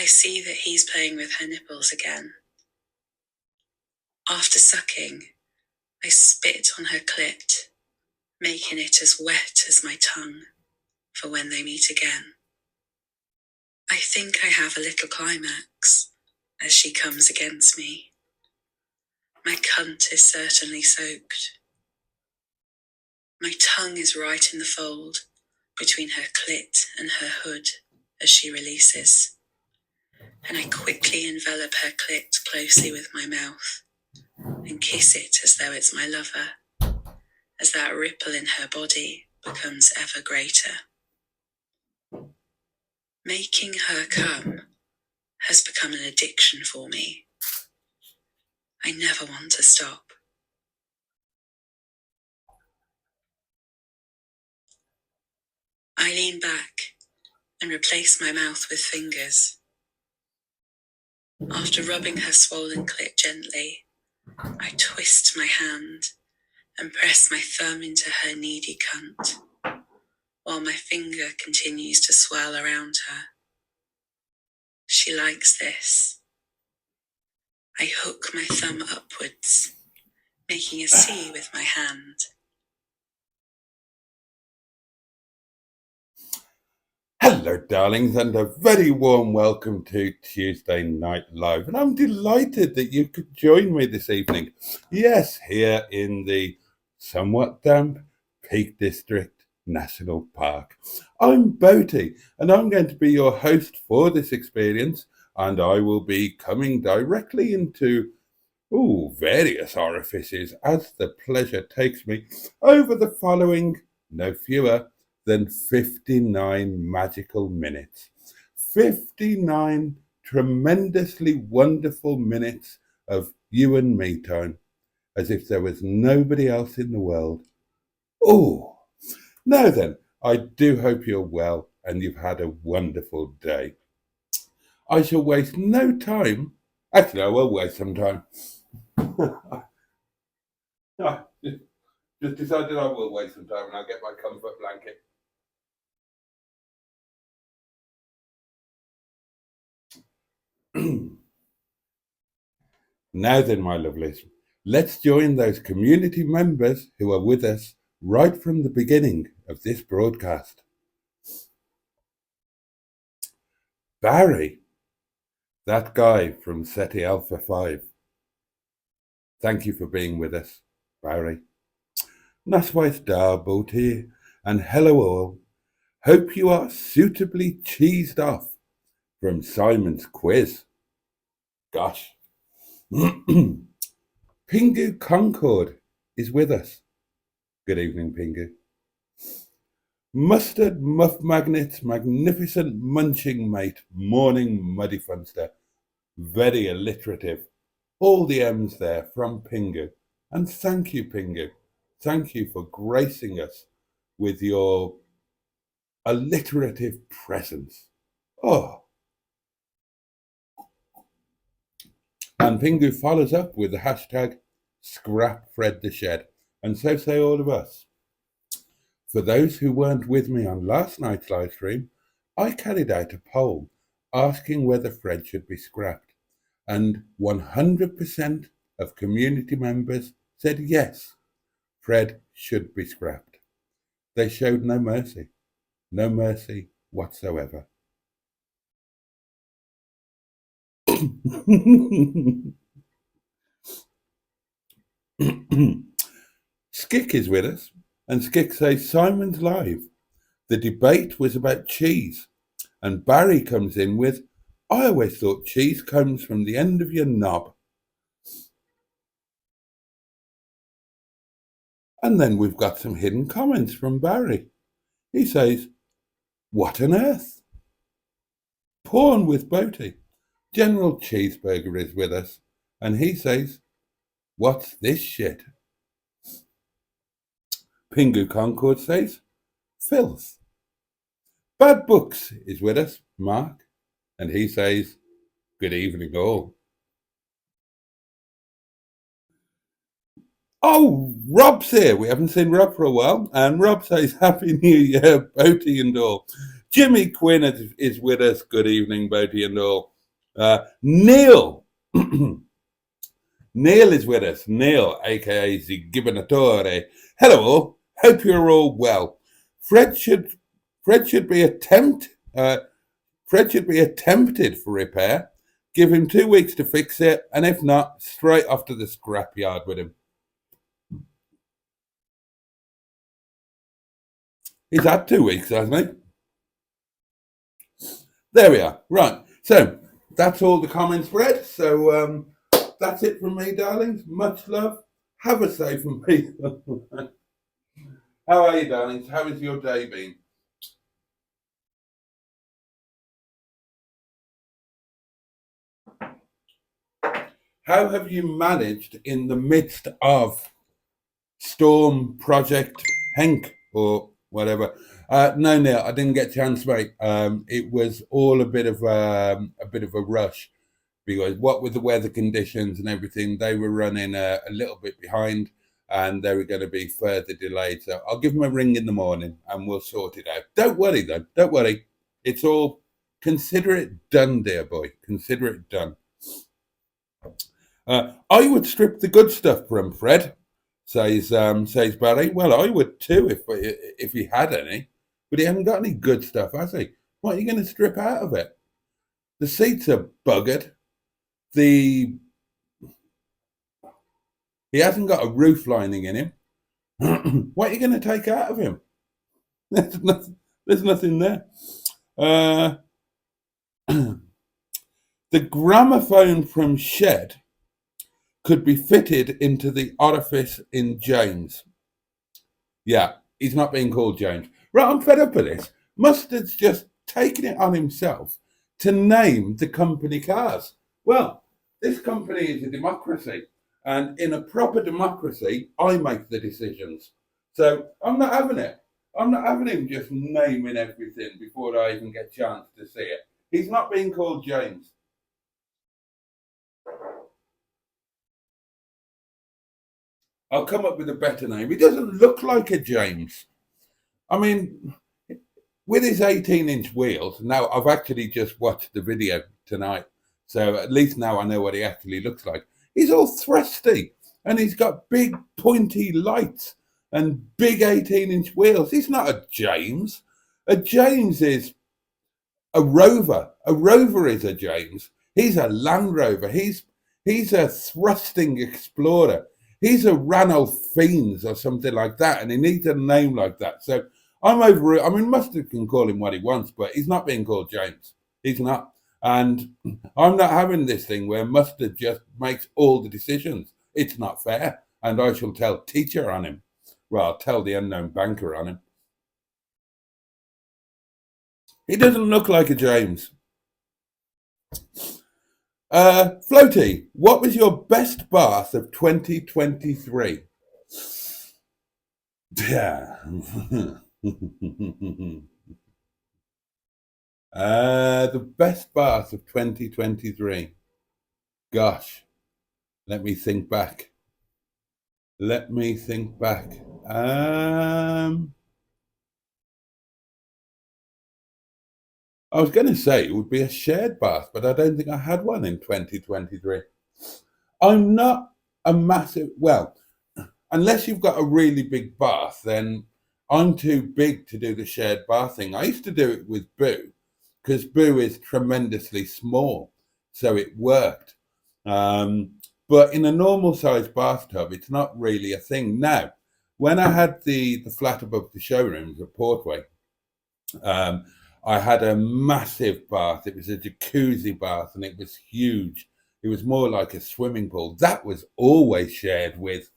I see that he's playing with her nipples again. After sucking, I spit on her clit, making it as wet as my tongue for when they meet again. I think I have a little climax as she comes against me. My cunt is certainly soaked. My tongue is right in the fold between her clit and her hood as she releases, and I quickly envelop her clit closely with my mouth and kiss it as though it's my lover, as that ripple in her body becomes ever greater. Making her come has become an addiction for me. I never want to stop. I lean back and replace my mouth with fingers. After rubbing her swollen clit gently, I twist my hand and press my thumb into her needy cunt, while my finger continues to swirl around her. She likes this. I hook my thumb upwards, making a C with my hand. Hello, darlings, and a very warm welcome to Tuesday Night Live. And I'm delighted that you could join me this evening. Yes, here in the somewhat damp Peak District National Park. I'm Boaty, and I'm going to be your host for this experience, and I will be coming directly into various orifices as the pleasure takes me over the following, no fewer than 59 magical minutes. 59 tremendously wonderful minutes of you and me time, as if there was nobody else in the world. Now then, I do hope you're well and you've had a wonderful day. I shall waste no time. Actually, I will waste some time. Just decided I will waste some time and I'll get my comfort blanket. Now then, my lovelies, let's join those community members who are with us right from the beginning of this broadcast. Barry, that guy from SETI Alpha 5. Thank you for being with us, Barry. Naswais da, Boaty, and hello all. Hope you are suitably cheesed off from Simon's quiz. Gosh. Pingu Concord is with us. Good evening, Pingu. Mustard Muff Magnet's magnificent munching mate, morning muddy funster. Very alliterative. All the M's there from Pingu. And thank you, Pingu. Thank you for gracing us with your alliterative presence. And Pingu follows up with the hashtag #ScrapFredTheShed, and so say all of us. For those who weren't with me on last night's live stream, I carried out a poll asking whether Fred should be scrapped, and 100% of community members said yes, Fred should be scrapped. They showed no mercy whatsoever. Skick is with us, and Skick says Simon's live. The debate was about cheese, and Barry comes in with, I always thought cheese comes from the end of your knob. And then we've got some hidden comments from Barry. He says, what on earth? Porn with Boaty. General Cheeseburger is with us, and he says, what's this shit? Pingu Concord says, filth. Bad Books is with us, Mark, and he says, good evening all. Rob's here. We haven't seen Rob for a while, and Rob says, Happy New Year, Boaty and all. Jimmy Quinn is with us. Good evening, Boaty and all. Neil. Neil is with us. Neil, aka the Gibernatore. Hello all. Hope you're all well. Fred should Fred should be Fred should be attempted for repair. Give him 2 weeks to fix it, and if not, straight off to the scrapyard with him. He's had 2 weeks, hasn't he? There we are. Right. So that's all the comments read. So that's it from me, darlings. Much love. Have a safe and peaceful. How are you, darlings? How has your day been? How have you managed in the midst of Storm Project Henk or whatever? No, Neil, I didn't get a chance, mate. It was all a bit of a rush because what with the weather conditions and everything, they were running a little bit behind, and they were going to be further delayed. So I'll give them a ring in the morning, and we'll sort it out. Don't worry, though. Don't worry. It's all consider it done, dear boy. Consider it done. I would strip the good stuff from Fred, says Barry. Well, I would too if he had any, but he hasn't got any good stuff, has he? What are you going to strip out of it? The seats are buggered. He hasn't got a roof lining in him. What are you going to take out of him? There's nothing there. The gramophone from Shed could be fitted into the orifice in James. Yeah, he's not being called James. Right, I'm fed up with this. Mustard's just taken it on himself to name the company cars. Well, this company is a democracy, and in a proper democracy, I make the decisions. So I'm not having it. I'm not having him just naming everything before I even get a chance to see it. He's not being called James. I'll come up with a better name. He doesn't look like a James. I mean, with his 18-inch wheels, now I've actually just watched the video tonight, so at least now I know what he actually looks like. He's all thrusty, and he's got big pointy lights and big 18-inch wheels. He's not a James. A James is a Rover. A Rover is a James. He's a Land Rover. He's a thrusting explorer. He's a Ranulph Fiennes or something like that, and he needs a name like that. So I'm over it. I mean, Mustard can call him what he wants, but he's not being called James. He's not. And I'm not having this thing where Mustard just makes all the decisions. It's not fair. And I shall tell Teacher on him. Well, I'll tell the unknown banker on him. He doesn't look like a James. Floaty, what was your best bath of 2023? Yeah. The best bath of 2023. Gosh, let me think back. I was going to say it would be a shared bath, but I don't think I had one in 2023. I'm not a massive, well, unless you've got a really big bath, then I'm too big to do the shared bath thing. I used to do it with Boo, because Boo is tremendously small, so it worked. But in a normal sized bathtub, it's not really a thing. Now, when I had the flat above the showrooms at Portway, I had a massive bath. It was a jacuzzi bath, and it was huge. It was more like a swimming pool. That was always shared with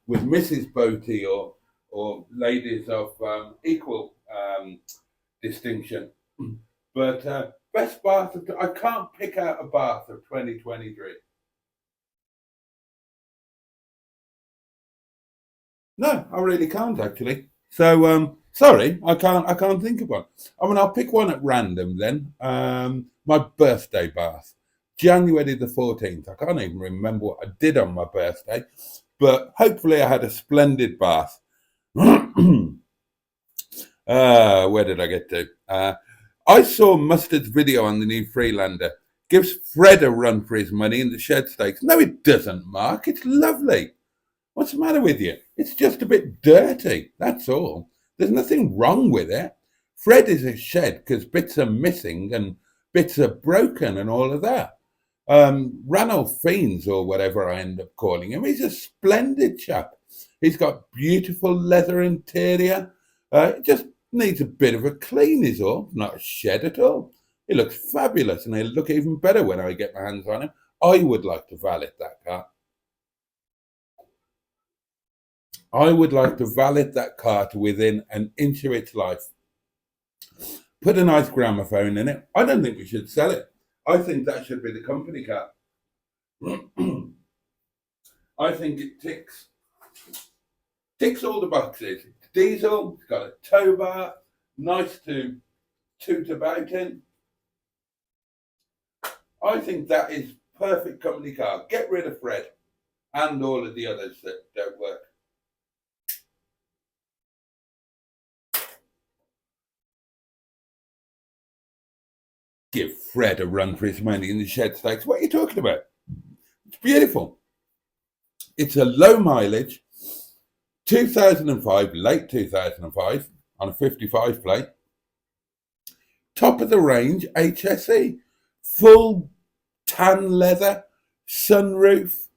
Mrs. Boaty or ladies of equal distinction. But best bath I can't pick out a bath of 2023. No, I really can't actually. So sorry, I can't think of one. I mean, I'll pick one at random then. My birthday bath, January the 14th. I can't even remember what I did on my birthday, but hopefully I had a splendid bath. Where did I get to? I saw Mustard's video on the new Freelander. gives Fred a run for his money in the shed stakes. No, it doesn't, Mark. It's lovely. What's the matter with you? It's just a bit dirty, that's all. There's nothing wrong with it. Fred is a shed because bits are missing and bits are broken and all of that. Ranulph Fiennes, or whatever I end up calling him, he's a splendid chap. He's got beautiful leather interior. It just needs a bit of a clean is all, not a shed at all. He looks fabulous and he'll look even better when I get my hands on him. I would like to valet that car. I would like to valet that car to within an inch of its life. Put a nice gramophone in it. I don't think we should sell it. I think that should be the company car. I think it ticks all the boxes. It's diesel, it's got a tow bar, nice to toot about in. I think that is perfect company car. Get rid of Fred and all of the others that don't work. Give Fred a run for his money in the shed stakes. What are you talking about? It's beautiful. It's a low mileage, 2005, late 2005, on a 55 plate. Top of the range HSE. Full tan leather, sunroof.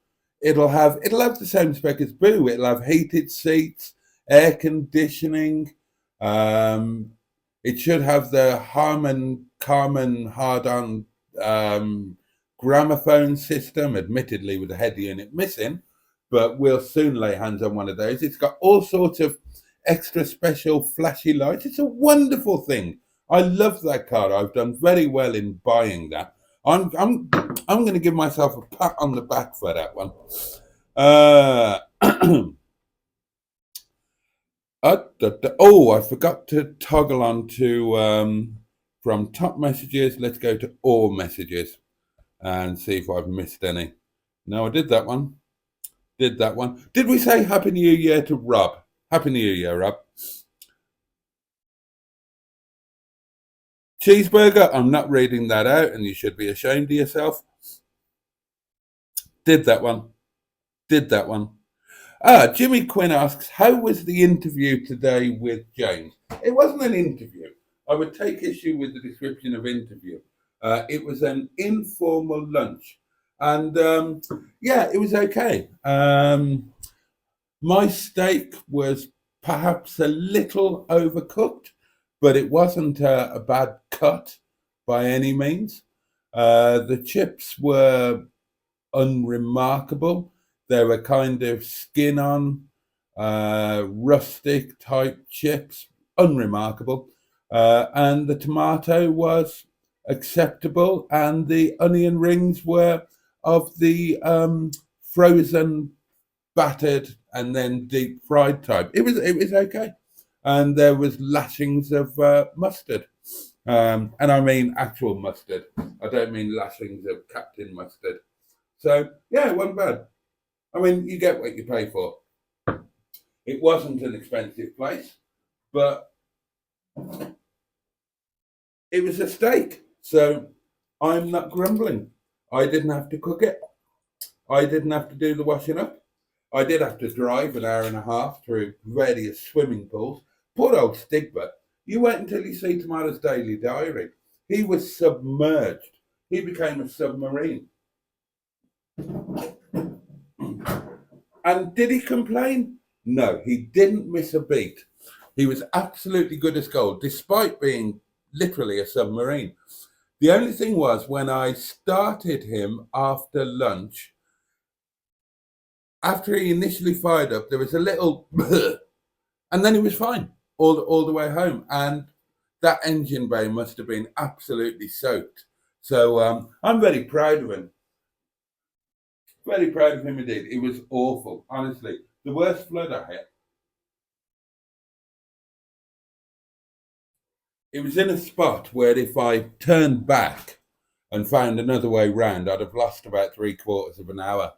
It'll have the same spec as Boo. It'll have heated seats, air conditioning. It should have the Harman Kardon gramophone system, admittedly with the head unit missing, but we'll soon lay hands on one of those. It's got all sorts of extra special flashy lights. It's a wonderful thing. I love that car. I've done very well in buying that. I'm going to give myself a pat on the back for that one. I forgot to toggle on to from top messages. Let's go to all messages and see if I've missed any. No, I did that one. Did we say Happy New Year to Rob? Happy New Year, Rob. Cheeseburger, I'm not reading that out and you should be ashamed of yourself. Did that one. Jimmy Quinn asks, how was the interview today with James? It wasn't an interview. I would take issue with the description of interview. It was an informal lunch. And it was okay. My steak was perhaps a little overcooked, but it wasn't a bad cut by any means. The chips were unremarkable. They were kind of skin on, rustic type chips, unremarkable. And the tomato was acceptable, and the onion rings were of the frozen, battered, and then deep fried type. It was okay. And there was lashings of mustard. And I mean actual mustard. I don't mean lashings of Captain Mustard. So, yeah, it wasn't bad. I mean, you get what you pay for. It wasn't an expensive place, but it was a steak. So I'm not grumbling. I didn't have to cook it. I didn't have to do the washing up. I did have to drive an hour and a half through various swimming pools. Poor old Stigbert. You wait until you see Tomato's daily diary. He was submerged. He became a submarine. And did he complain? No, he didn't miss a beat. He was absolutely good as gold, despite being literally a submarine. The only thing was, when I started him after lunch, after he initially fired up, there was a little and then he was fine all the way home. And that engine bay must have been absolutely soaked. So I'm very proud of him. Very proud of him indeed. It was awful, honestly. The worst flood I had. It was in a spot where if I turned back and found another way round, I'd have lost about 3/4 of an hour,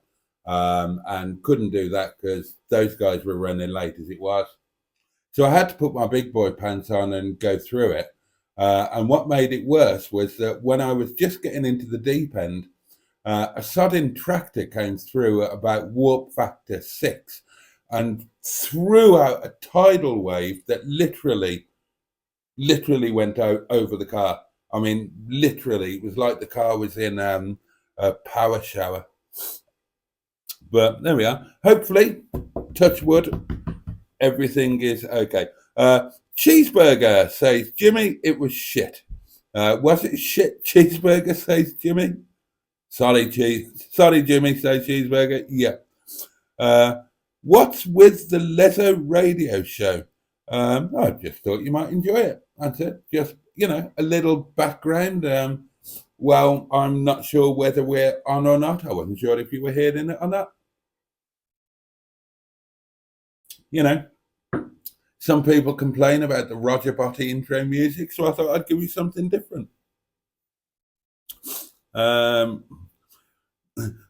and couldn't do that because those guys were running late as it was. So I had to put my big boy pants on and go through it. And what made it worse was that when I was just getting into the deep end, a sudden tractor came through at about warp factor 6 and threw out a tidal wave that literally went out over the car. I mean, literally, it was like the car was in a power shower. But there we are. Hopefully, touch wood, everything is okay. Cheeseburger says, Jimmy, it was shit. Was it shit, Cheeseburger, says Jimmy? Sorry, Jimmy, says Cheeseburger. Yeah. What's with the Lezo radio show? I just thought you might enjoy it. That's it. Just, a little background. Well, I'm not sure whether we're on or not. I wasn't sure if you were hearing it or not. Some people complain about the Roger Boaty intro music, so I thought I'd give you something different.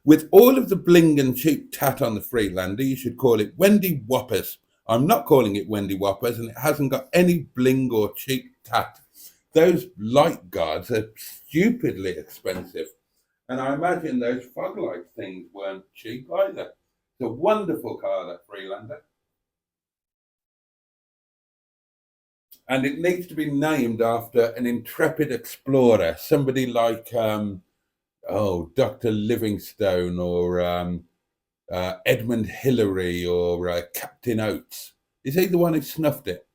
With all of the bling and cheap tat on the Freelander, you should call it Wendy Whoppers. I'm not calling it Wendy Whoppers, and it hasn't got any bling or cheap tat. Those light guards are stupidly expensive, and I imagine those fog light things weren't cheap either. It's a wonderful car, that Freelander. And it needs to be named after an intrepid explorer, somebody like Dr. Livingstone or Edmund Hillary or Captain Oates. Is he the one who snuffed it?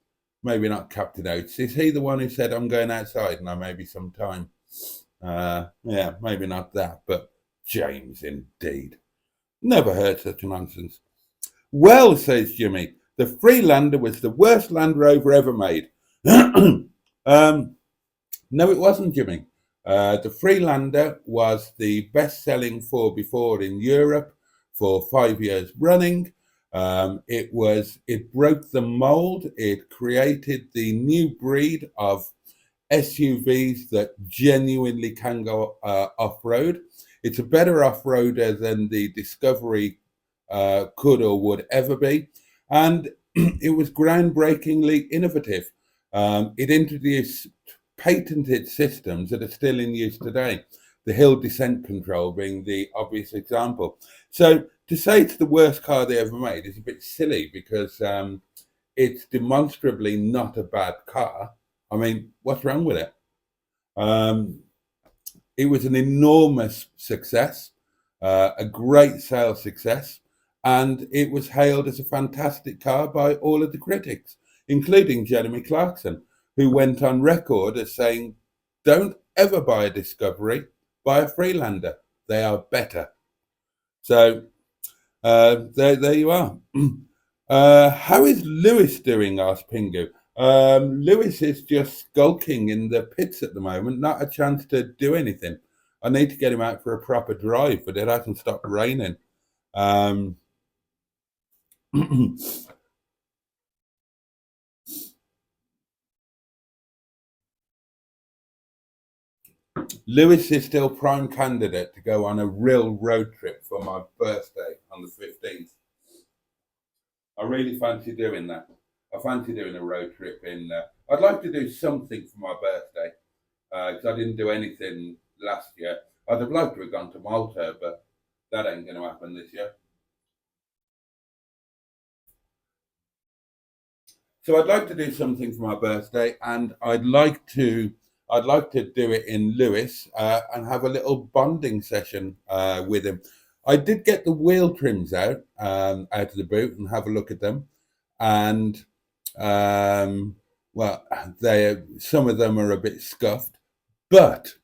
Maybe not Captain Oates. Is he the one who said, I'm going outside and I may be some time? Yeah, maybe not that, but James indeed. Never heard such nonsense. Well, says Jimmy, the Freelander was the worst Land Rover ever made. No, it wasn't, Jimmy. The Freelander was the best-selling 4x4 in Europe for 5 years running. It broke the mold. It created the new breed of SUVs that genuinely can go off-road. It's a better off-roader than the Discovery could or would ever be. And it was groundbreakingly innovative. It introduced patented systems that are still in use today, the hill descent control being the obvious example. So to say it's the worst car they ever made is a bit silly because it's demonstrably not a bad car. I mean, what's wrong with it? It was an enormous success, a great sales success, and it was hailed as a fantastic car by all of the critics, including Jeremy Clarkson, who went on record as saying, don't ever buy a Discovery, buy a Freelander. They are better. So there you are. How is Lewis doing, asked Pingu. Lewis is just skulking in the pits at the moment, not a chance to do anything. I need to get him out for a proper drive, but it hasn't stopped raining. Lewis is still prime candidate to go on a real road trip for my birthday on the 15th. I really fancy doing that. I fancy doing a road trip I'd like to do something for my birthday because I didn't do anything last year. I'd have liked to have gone to Malta, but that ain't going to happen this year. So I'd like to do something for my birthday, and I'd like to do it in Lewis and have a little bonding session with him. I did get the wheel trims out of the boot and have a look at them, and well, some of them are a bit scuffed, but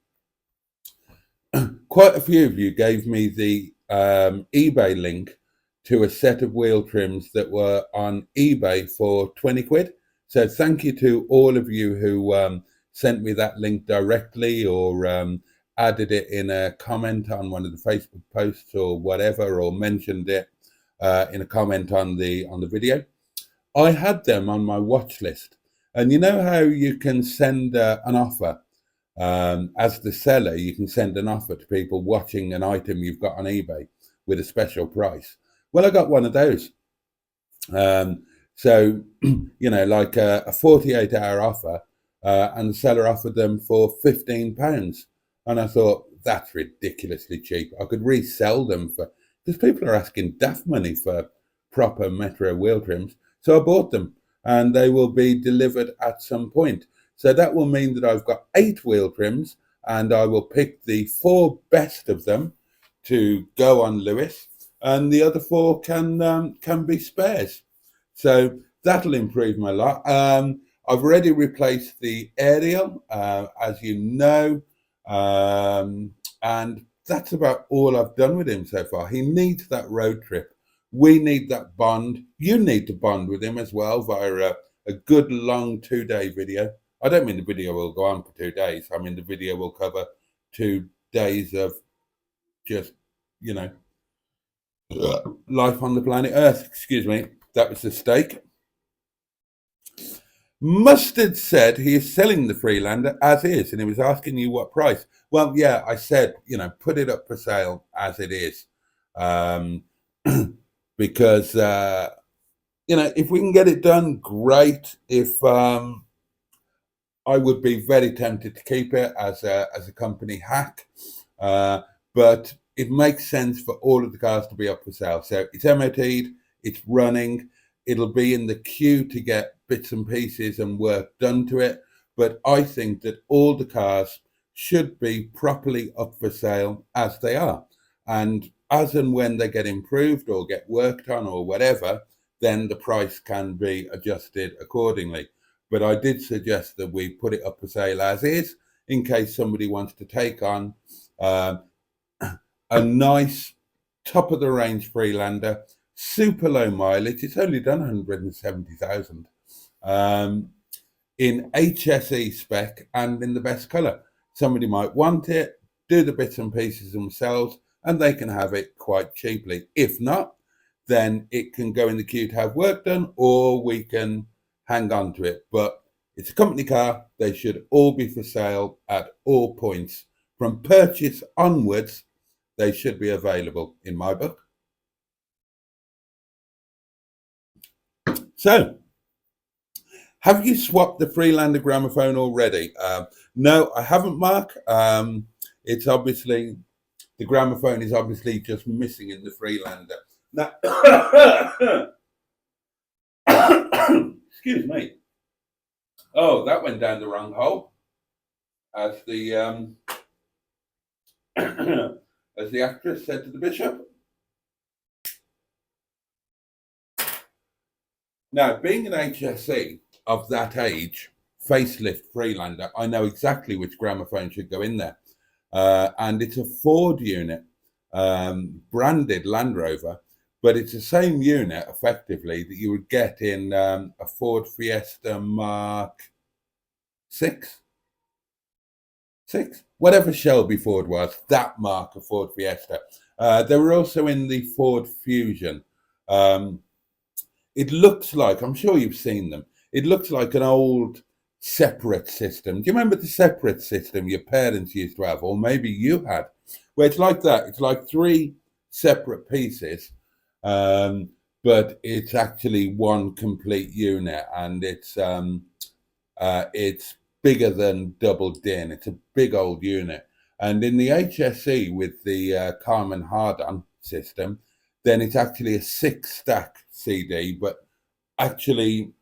quite a few of you gave me the eBay link to a set of wheel trims that were on eBay for 20 quid. So thank you to all of you who sent me that link directly or added it in a comment on one of the Facebook posts or whatever, or mentioned it in a comment on the video. I had them on my watch list. And you know how you can send an offer as the seller, you can send an offer to people watching an item you've got on eBay with a special price. Well, I got one of those. So, like a 48-hour offer, and the seller offered them for £15. And I thought, that's ridiculously cheap. I could resell them for, because people are asking daft money for proper Metro wheel trims. So I bought them, and they will be delivered at some point. So that will mean that I've got 8 wheel trims, and I will pick the 4 best of them to go on Lewis, and the other 4 can be spares. So that'll improve my lot. I've already replaced the aerial, as you know, and that's about all I've done with him so far. He needs that road trip. We need that bond. You need to bond with him as well via a good long 2-day video. I don't mean the video will go on for 2 days. I mean the video will cover 2 days of just, you know, life on the planet Earth. Excuse me. That was a steak. Mustard said he is selling the Freelander as is, and he was asking you what price. Well, yeah, I said, put it up for sale as it is, because if we can get it done, great. If I would be very tempted to keep it as a company hack, but it makes sense for all of the cars to be up for sale. So it's MOT'd, it's running, it'll be in the queue to get bits and pieces and work done to it. But I think that all the cars should be properly up for sale as they are. And as and when they get improved or get worked on or whatever, then the price can be adjusted accordingly. But I did suggest that we put it up for sale as is, in case somebody wants to take on a nice top of the range Freelander, super low mileage. It's only done 170,000 in HSE spec and in the best color. Somebody might want it, do the bits and pieces themselves, and they can have it quite cheaply. If not, then it can go in the queue to have work done, or we can hang on to it. But it's a company car. They should all be for sale at all points. From purchase onwards, they should be available in my book. So, have you swapped the Freelander gramophone already? No, I haven't, Mark. It's obviously, the gramophone is obviously just missing in the Freelander. Now, excuse me. Oh, that went down the wrong hole, as the as the actress said to the bishop. Now, being an HSE of that age, facelift Freelander, I know exactly which gramophone should go in there. And it's a Ford unit, branded Land Rover, but it's the same unit, effectively, that you would get in a Ford Fiesta Mark 6? Whatever Shelby Ford was, that mark of Ford Fiesta. They were also in the Ford Fusion. It looks like, I'm sure you've seen them, it looks like an old separate system. Do you remember the separate system your parents used to have, or maybe you had? Where it's like that. It's like 3 separate pieces, but it's actually one complete unit, and it's bigger than double din. It's a big old unit. And in the HSE with the Carmen Hardon system, then it's actually a 6-stack CD, but actually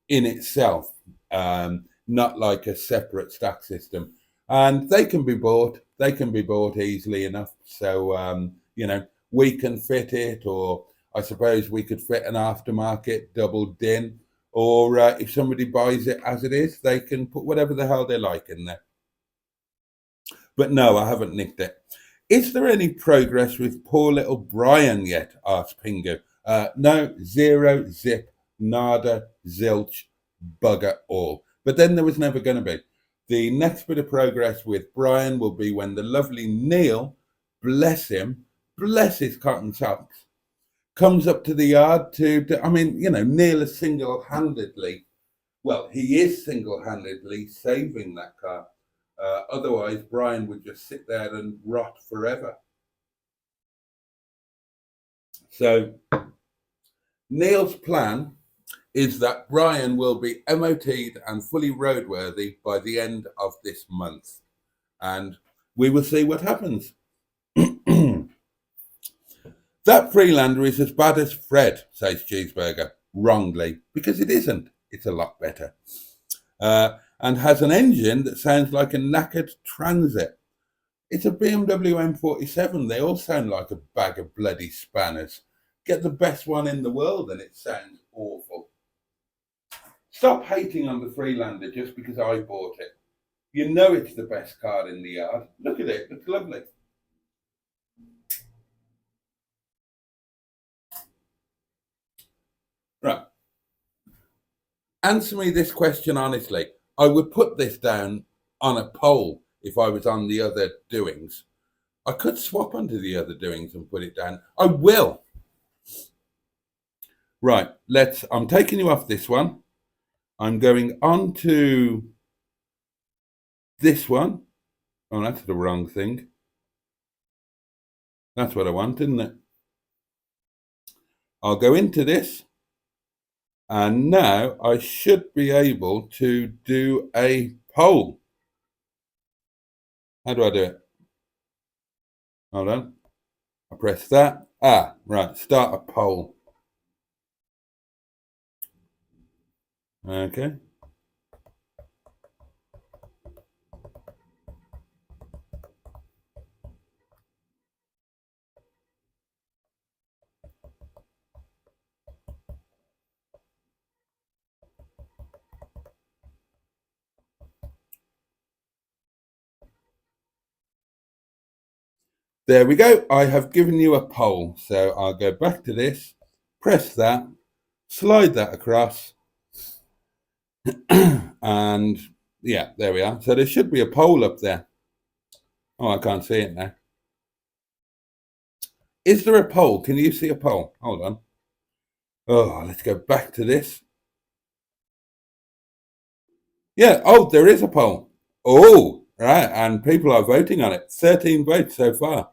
in itself, not like a separate stack system. And they can be bought easily enough. So, we can fit it, or I suppose we could fit an aftermarket double din, or if somebody buys it as it is, they can put whatever the hell they like in there. But no, I haven't nicked it. Is there any progress with poor little Brian yet? Asked Pingu. No, 0, zip, nada, zilch, bugger all. But then there was never going to be. The next bit of progress with Brian will be when the lovely Neil, bless him, bless his cotton socks, comes up to the yard Neil is single-handedly, he is single-handedly saving that car. Otherwise, Brian would just sit there and rot forever. So, Neil's plan is that Brian will be MOT'd and fully roadworthy by the end of this month. And we will see what happens. That Freelander is as bad as Fred, says Cheeseburger, wrongly, because it isn't. It's a lot better. And has an engine that sounds like a knackered Transit. It's a BMW M47. They all sound like a bag of bloody spanners. Get the best one in the world and it sounds awful. Stop hating on the Freelander just because I bought it. You know it's the best car in the yard. Look at it. It's lovely. Right. Answer me this question honestly. I would put this down on a poll if I was on the other doings. I could swap onto the other doings and put it down. I will. Right, I'm taking you off this one. I'm going on to this one. Oh, that's the wrong thing. That's what I want, isn't it? I'll go into this. And now I should be able to do a poll. How do I do it? Hold on. I press that. Right. Start a poll. Okay. There we go. I have given you a poll. So I'll go back to this, press that, slide that across. And yeah, there we are. So there should be a poll up there. Oh, I can't see it now. Is there a poll? Can you see a poll? Hold on. Oh, let's go back to this. Yeah, oh, there is a poll. Oh, right, and people are voting on it. 13 votes so far.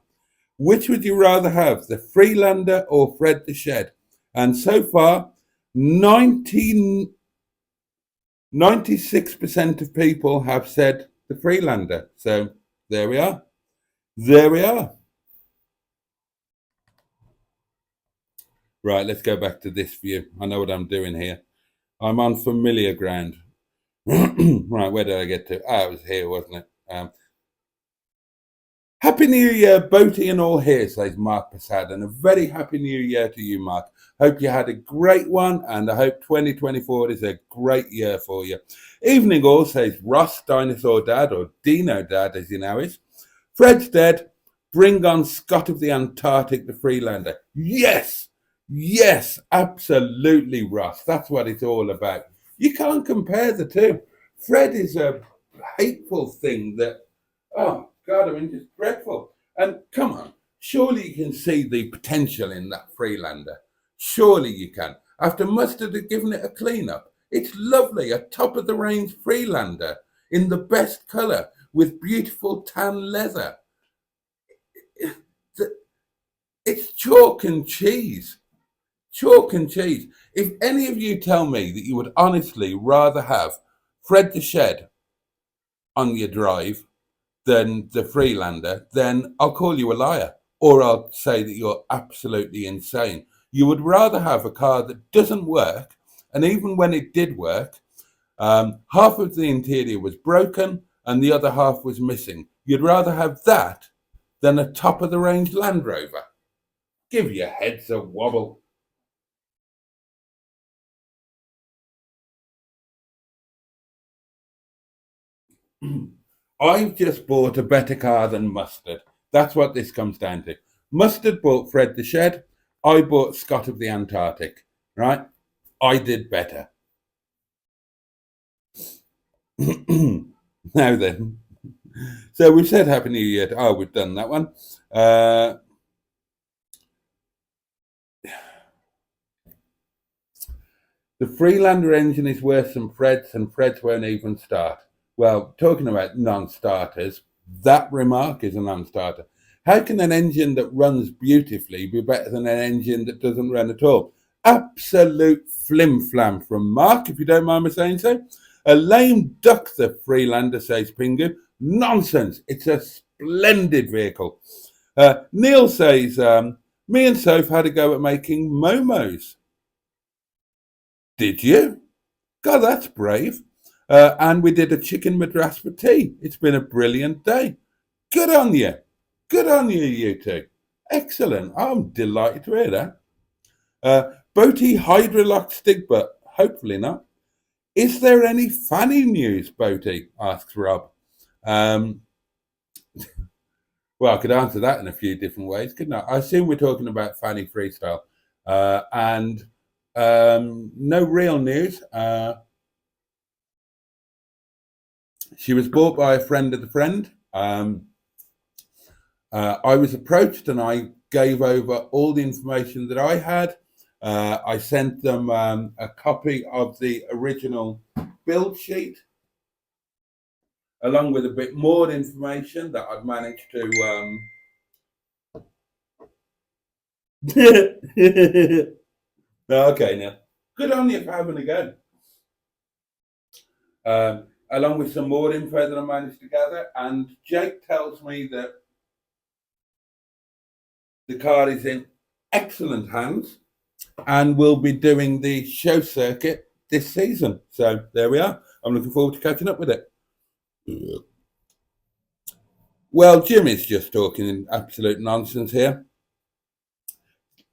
Which would you rather have, the Freelander or Fred the Shed? And so far, 96% of people have said the Freelander. So there we are. There we are. Right, let's go back to this view. I know what I'm doing here. I'm on familiar ground. Right, where did I get to? It was here, wasn't it? Happy New Year, Boaty and all here, says Mark Passad, and a very happy New Year to you, Mark. Hope you had a great one, and I hope 2024 is a great year for you. Evening all, says Ross, Dinosaur Dad, or Dino Dad, as he now is. Fred's dead. Bring on Scott of the Antarctic, the Freelander. Yes, yes, absolutely, Ross. That's what it's all about. You can't compare the two. Fred is a hateful thing that, oh, God, I mean, just dreadful. And come on, surely you can see the potential in that Freelander. Surely you can. After Mustard had given it a clean-up, it's lovely, a top-of-the-range Freelander in the best colour with beautiful tan leather. It's chalk and cheese. Chalk and cheese. If any of you tell me that you would honestly rather have Fred the Shed on your drive than the Freelander, then I'll call you a liar, or I'll say that you're absolutely insane. You would rather have a car that doesn't work, and even when it did work, half of the interior was broken and the other half was missing. You'd rather have that than a top-of-the-range Land Rover. Give your heads a wobble. I've just bought a better car than Mustard. That's what this comes down to. Mustard bought Fred the Shed. I bought Scott of the Antarctic. Right? I did better. Now then. So we've said Happy New Year. Oh, we've done that one. The Freelander engine is worse than Fred's, and Fred's won't even start. Well, talking about non-starters, that remark is a non-starter. How can an engine that runs beautifully be better than an engine that doesn't run at all? Absolute flim flam from Mark, if you don't mind me saying so. A lame duck, the Freelander, says Pingu. Nonsense. It's a splendid vehicle. Neil says, me and Soph had a go at making momos. Did you? God, that's brave. And we did a chicken madras for tea. It's been a brilliant day. Good on you. Good on you, you two. Excellent. I'm delighted to hear that. Boaty Hydrolock Stigbutt. Hopefully not. Is there any funny news, Boaty? Asks Rob. Well, I could answer that in a few different ways, couldn't I? I assume we're talking about Fanny Freestyle. And no real news. She was bought by a friend of the friend. I was approached and I gave over all the information that I had. I sent them a copy of the original build sheet, along with a bit more information that I've managed to. Okay, now, good on you for having a go. Along with some more info that I managed to gather, and Jake tells me that the car is in excellent hands and will be doing the show circuit this season. So there we are. I'm looking forward to catching up with it. Well, Jimmy's just talking absolute nonsense here.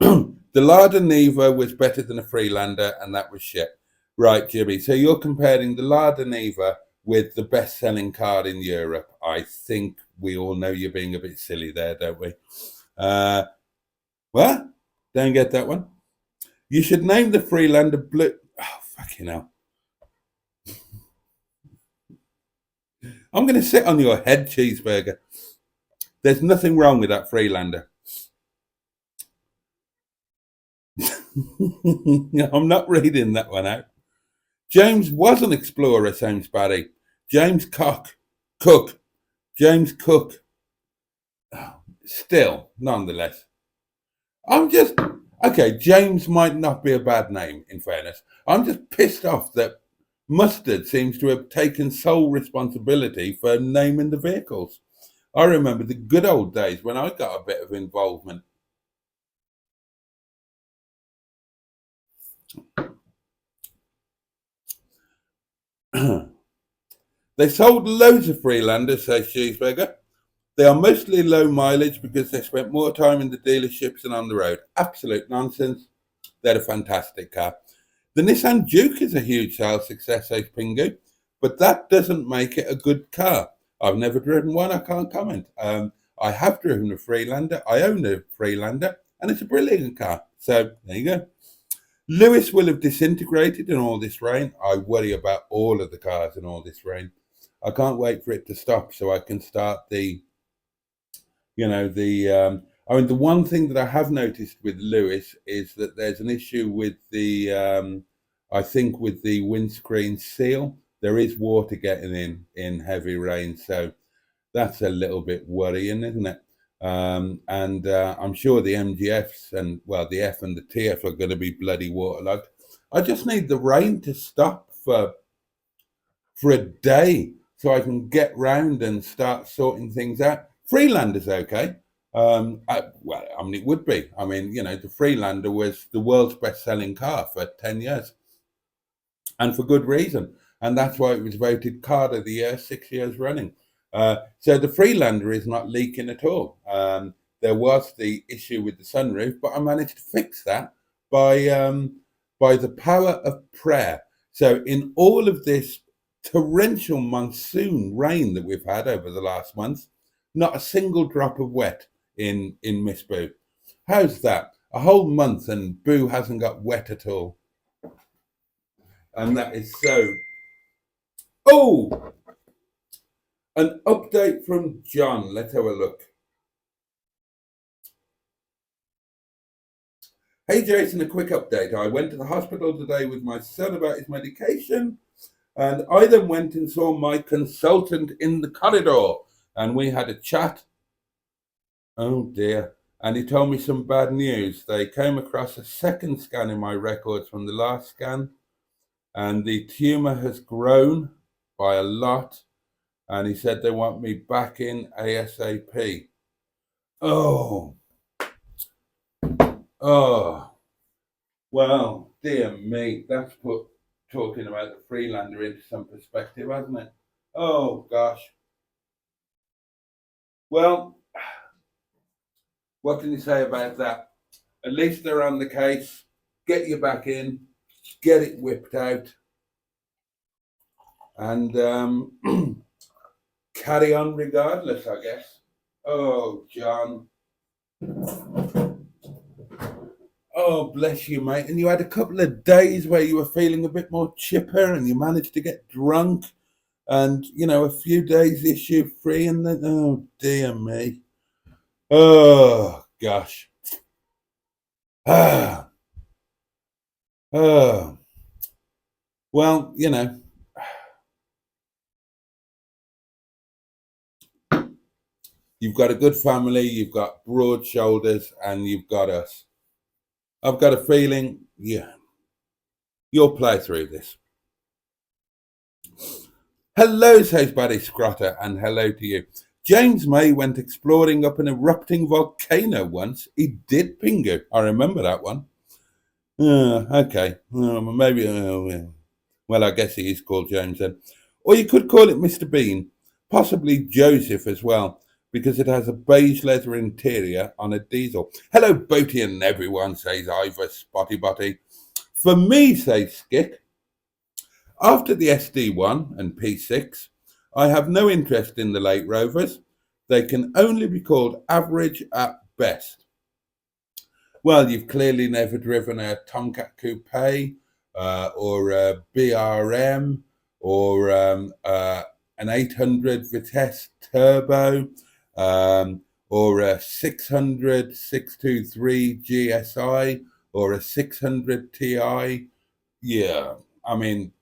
The Lada Niva was better than a Freelander, and that was shit. Right, Jimmy. So you're comparing the Lada Niva with the best-selling car in Europe. I think we all know you're being a bit silly there, don't we? What? Don't get that one. You should name the Freelander Blue. Oh, fucking hell. I'm going to sit on your head, cheeseburger. There's nothing wrong with that Freelander. I'm not reading that one out. James was an explorer, James Barry. James Cook. James Cook. Still, nonetheless. I'm just... Okay, James might not be a bad name, in fairness. I'm just pissed off that Mustard seems to have taken sole responsibility for naming the vehicles. I remember the good old days when I got a bit of involvement. They sold loads of Freelanders, says Cheeseburger. They are mostly low mileage because they spent more time in the dealerships and on the road. Absolute nonsense. They're a fantastic car. The Nissan Juke is a huge sales success, says Pingu, but that doesn't make it a good car. I've never driven one, I can't comment. I have driven a Freelander, I own a Freelander, and it's a brilliant car. So there you go. Lewis will have disintegrated in all this rain. I worry about all of the cars in all this rain. I can't wait for it to stop so I can start the the one thing that I have noticed with Lewis is that there's an issue with the, I think with the windscreen seal, there is water getting in heavy rain. So that's a little bit worrying, isn't it? And I'm sure the MGFs and, well, the F and the TF are going to be bloody waterlogged. I just need the rain to stop for a day so I can get round and start sorting things out. Freelander's okay. It would be. The Freelander was the world's best-selling car for 10 years, and for good reason. And that's why it was voted Car of the Year 6 years running. So the Freelander is not leaking at all. There was the issue with the sunroof, but I managed to fix that by the power of prayer. So in all of this torrential monsoon rain that we've had over the last month, not a single drop of wet in Miss Boo. How's that? A whole month and Boo hasn't got wet at all. And that is so... Oh! An update from John. Let's have a look. Hey Jason, a quick update. I went to the hospital today with my son about his medication, and I then went and saw my consultant in the corridor, and we had a chat. Oh dear. and he told me some bad news. They came across a second scan in my records from the last scan, and the tumour has grown by a lot, and he said they want me back in ASAP. Oh, oh, well, dear me, that's put talking about the Freelander into some perspective, hasn't it? Oh, gosh. Well, what can you say about that? At least they're on the case. Get you back in, get it whipped out, and carry on regardless, I guess. Oh, John. Oh, bless you, mate. And you had a couple of days where you were feeling a bit more chipper and you managed to get drunk and, a few days issue free. And then, oh, dear me. Oh, gosh. Ah, oh. Well, you've got a good family, you've got broad shoulders, and you've got us. I've got a feeling, yeah, you'll play through this. Hello, says Buddy Scrotter, and hello to you. James May went exploring up an erupting volcano once. He did, Pingu. I remember that one. Okay. Maybe, well, I guess he is called James then. Or you could call it Mr. Bean, possibly Joseph as well, because it has a beige leather interior on a diesel. Hello, Boaty and everyone, says Ivor Spotty Botty. For me, says Skick, after the SD1 and P6, I have no interest in the late Rovers. They can only be called average at best. Well, you've clearly never driven a Tomcat Coupe or a BRM or an 800 Vitesse Turbo or a 600 623 GSI or a 600 Ti. Yeah, I mean,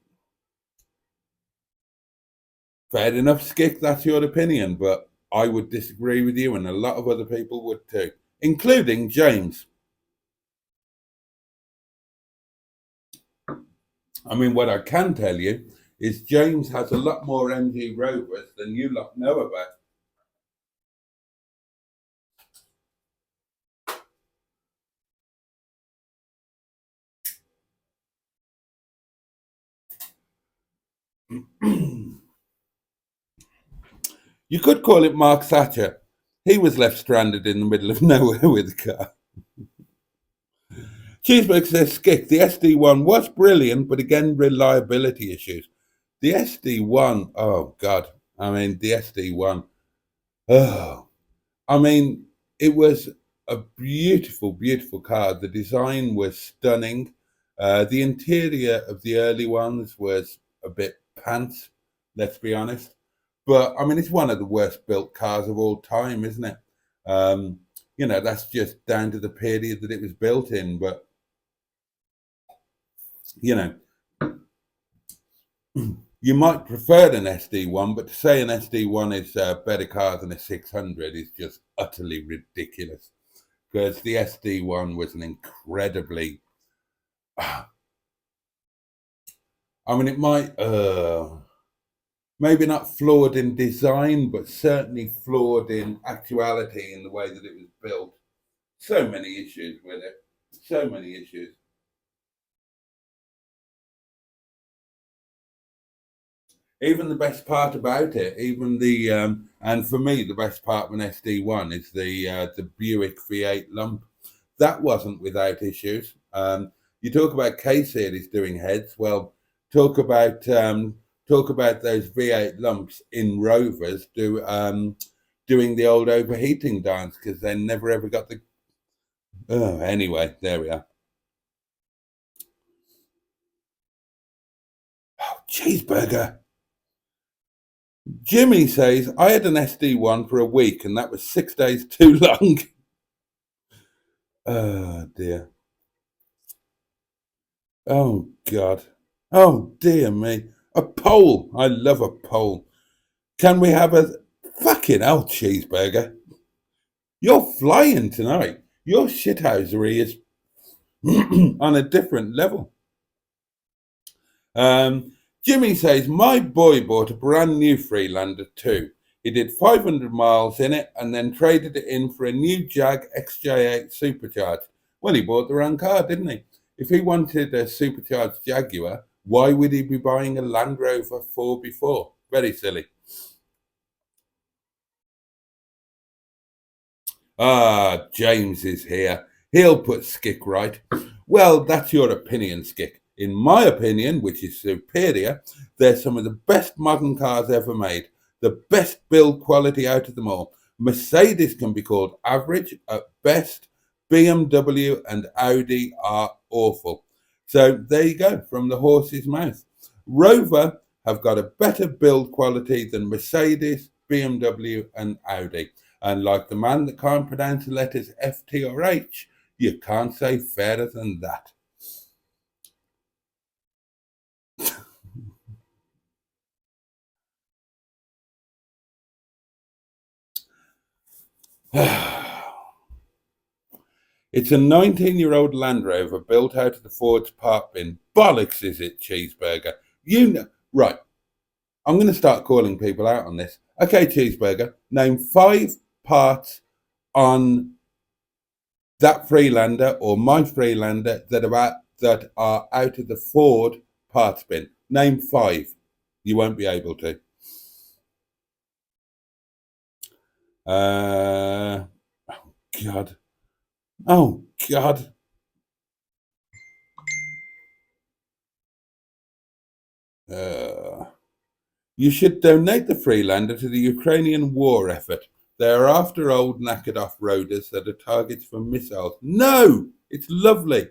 fair enough, Skick, that's your opinion, but I would disagree with you, and a lot of other people would too, including James. I mean, what I can tell you is James has a lot more MG Rovers than you lot know about. You could call it Mark Thatcher. He was left stranded in the middle of nowhere with a car. Cheeseburger says, Skick, the SD1 was brilliant, but again, reliability issues. The SD1, oh God, I mean, the SD1, oh, I mean, it was a beautiful, beautiful car. The design was stunning. The interior of the early ones was a bit pants, let's be honest. But I mean, it's one of the worst built cars of all time, isn't it? That's just down to the period that it was built in. But, you know, you might prefer an SD1, but to say an SD1 is a better car than a 600 is just utterly ridiculous. Because the SD1 was an incredibly, I mean, it might, maybe not flawed in design, but certainly flawed in actuality in the way that it was built. So many issues with it. So many issues. Even the best part about it, even the and for me the best part of an SD1 is the Buick V8 lump. That wasn't without issues. You talk about K series doing heads. Well, talk about those V8 lumps in Rovers doing the old overheating dance because they never ever got the. Oh, anyway, there we are. Oh, cheeseburger. Jimmy says, I had an SD1 for a week and that was 6 days too long. Oh, dear. Oh, God. Oh, dear me. A poll. I love a poll. Can we have a fucking hell cheeseburger? You're flying tonight. Your shithousery is on a different level. Jimmy says, my boy bought a brand new Freelander too. He did 500 miles in it and then traded it in for a new Jag XJ8 supercharged. Well, he bought the wrong car, didn't he? If he wanted a supercharged Jaguar, why would he be buying a Land Rover 4x4? Very silly. Ah, James is here. He'll put Skick right. Well, that's your opinion, Skick. In my opinion, which is superior, they're some of the best modern cars ever made. The best build quality out of them all. Mercedes can be called average at best. BMW and Audi are awful. So there you go, from the horse's mouth. Rover have got a better build quality than Mercedes, BMW and Audi. And like the man that can't pronounce the letters F, T or H, you can't say fairer than that. It's a 19-year-old Land Rover built out of the Ford's park bin. Bollocks, is it, Cheeseburger? You know, right. I'm going to start calling people out on this. Okay, Cheeseburger, name 5 parts on that Freelander or my Freelander that are out of the Ford parts bin. Name 5. You won't be able to. Oh God. Oh God. You should donate the Freelander to the Ukrainian war effort. They are after old knackered off-roaders that are targets for missiles. No! It's lovely.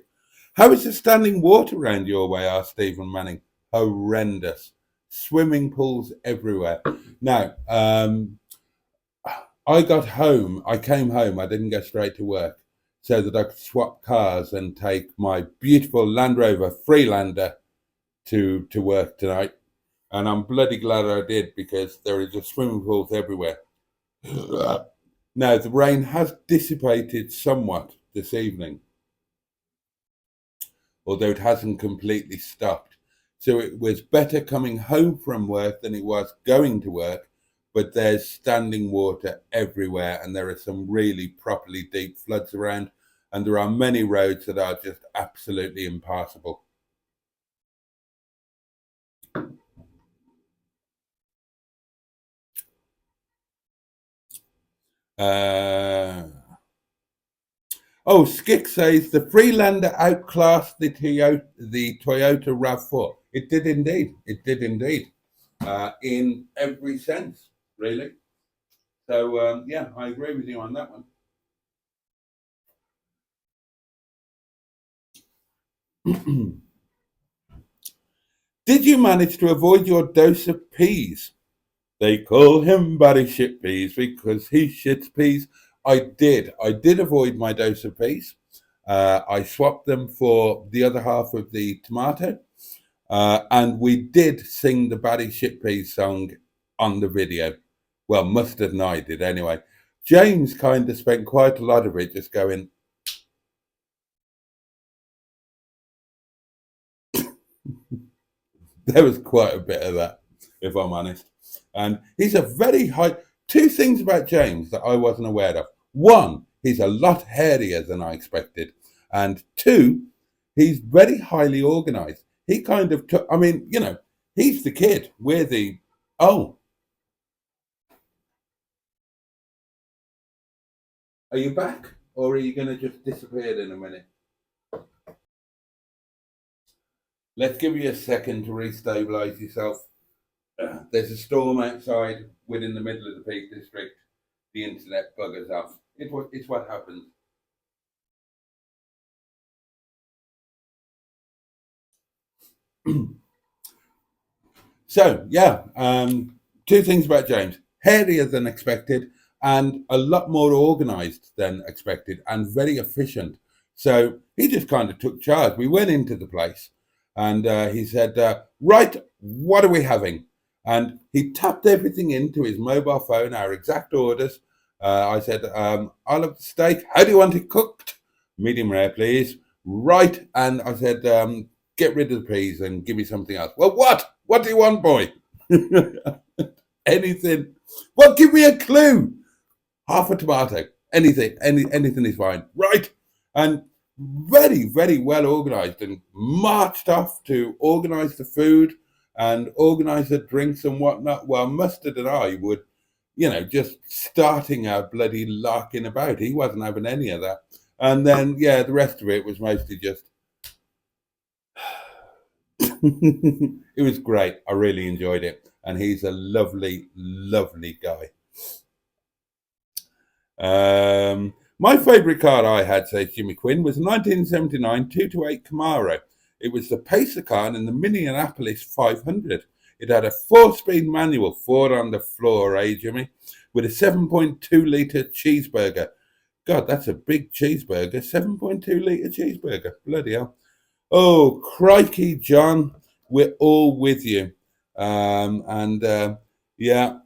How is the standing water around your way? Asked Stephen Manning. Horrendous. Swimming pools everywhere. Now, I came home, I didn't go straight to work, so that I could swap cars and take my beautiful Land Rover Freelander to work tonight. And I'm bloody glad I did, because there is just swimming pools everywhere. Now, the rain has dissipated somewhat this evening, although it hasn't completely stopped. So it was better coming home from work than it was going to work, but there's standing water everywhere, and there are some really properly deep floods around, and there are many roads that are just absolutely impassable. Skick says the Freelander outclassed the Toyota RAV4. It did indeed. It did indeed. In every sense, really. So, yeah, I agree with you on that one. Did you manage to avoid your dose of peas? They call him Barry Shit Peas because he shits peas. I did avoid my dose of peas. I swapped them for the other half of the tomato. And we did sing the Barry Shit Peas song on the video. Well, Mustard and I did anyway. James kind of spent quite a lot of it just going, there was quite a bit of that, if I'm honest. And he's a very high. 2 things about James that I wasn't aware of. 1, he's a lot hairier than I expected. And 2, he's very highly organized. He kind of took, I mean, he's the kid. We're the, oh. Are you back? Or are you going to just disappear in a minute? Let's give you a second to restabilize yourself. There's a storm outside within the middle of the Peak District. The internet buggers off. It's what happens. So, yeah, 2 things about James. Hairier than expected and a lot more organized than expected and very efficient. So he just kind of took charge. We went into the place and he said, right, what are we having? And he tapped everything into his mobile phone, our exact orders, I said, I'll have the steak. How do you want it cooked? Medium rare, please. Right. And I said, get rid of the peas and give me something else. Well, what? What do you want, boy? Anything. Well, give me a clue. Half a tomato. Anything is fine. Right. And very, very well organized and marched off to organize the food and organize the drinks and whatnot. Well, Mustard and I would, just starting our bloody larking about. He wasn't having any of that. And then, yeah, the rest of it was mostly just, it was great. I really enjoyed it. And he's a lovely, lovely guy. My favourite car I had, says Jimmy Quinn, was a 1979 228 Camaro. It was the pacer car in the Minneapolis 500. It had a 4-speed manual, 4 on the floor, Jimmy, with a 7.2 litre cheeseburger. God, that's a big cheeseburger, 7.2 litre cheeseburger. Bloody hell. Oh, crikey, John, we're all with you. Yeah.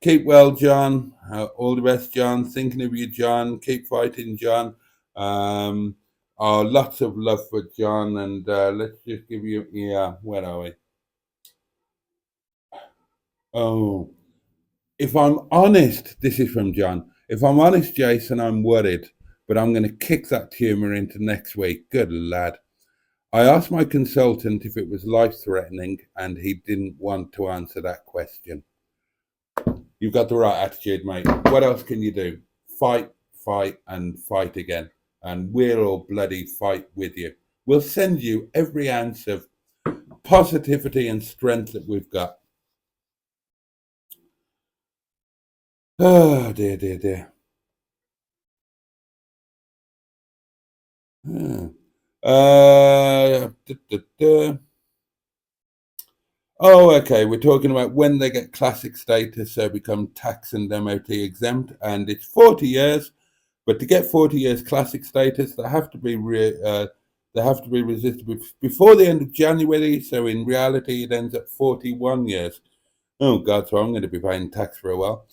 Keep well, John. All the best, John. Thinking of you, John. Keep fighting, John. Lots of love for John. And let's just give you, where are we? Oh, if I'm honest, this is from John. If I'm honest, Jason, I'm worried, but I'm going to kick that tumour into next week. Good lad. I asked my consultant if it was life-threatening, and he didn't want to answer that question. You've got the right attitude, mate. What else can you do? Fight, and fight again. And we'll all bloody fight with you. We'll send you every ounce of positivity and strength that we've got. Oh, dear, dear, dear. Oh, okay. We're talking about when they get classic status, so become tax and MOT exempt, and it's 40 years. But to get 40 years classic status, they have to be resisted before the end of January. So in reality, it ends at 41 years. Oh God! So I'm going to be paying tax for a while.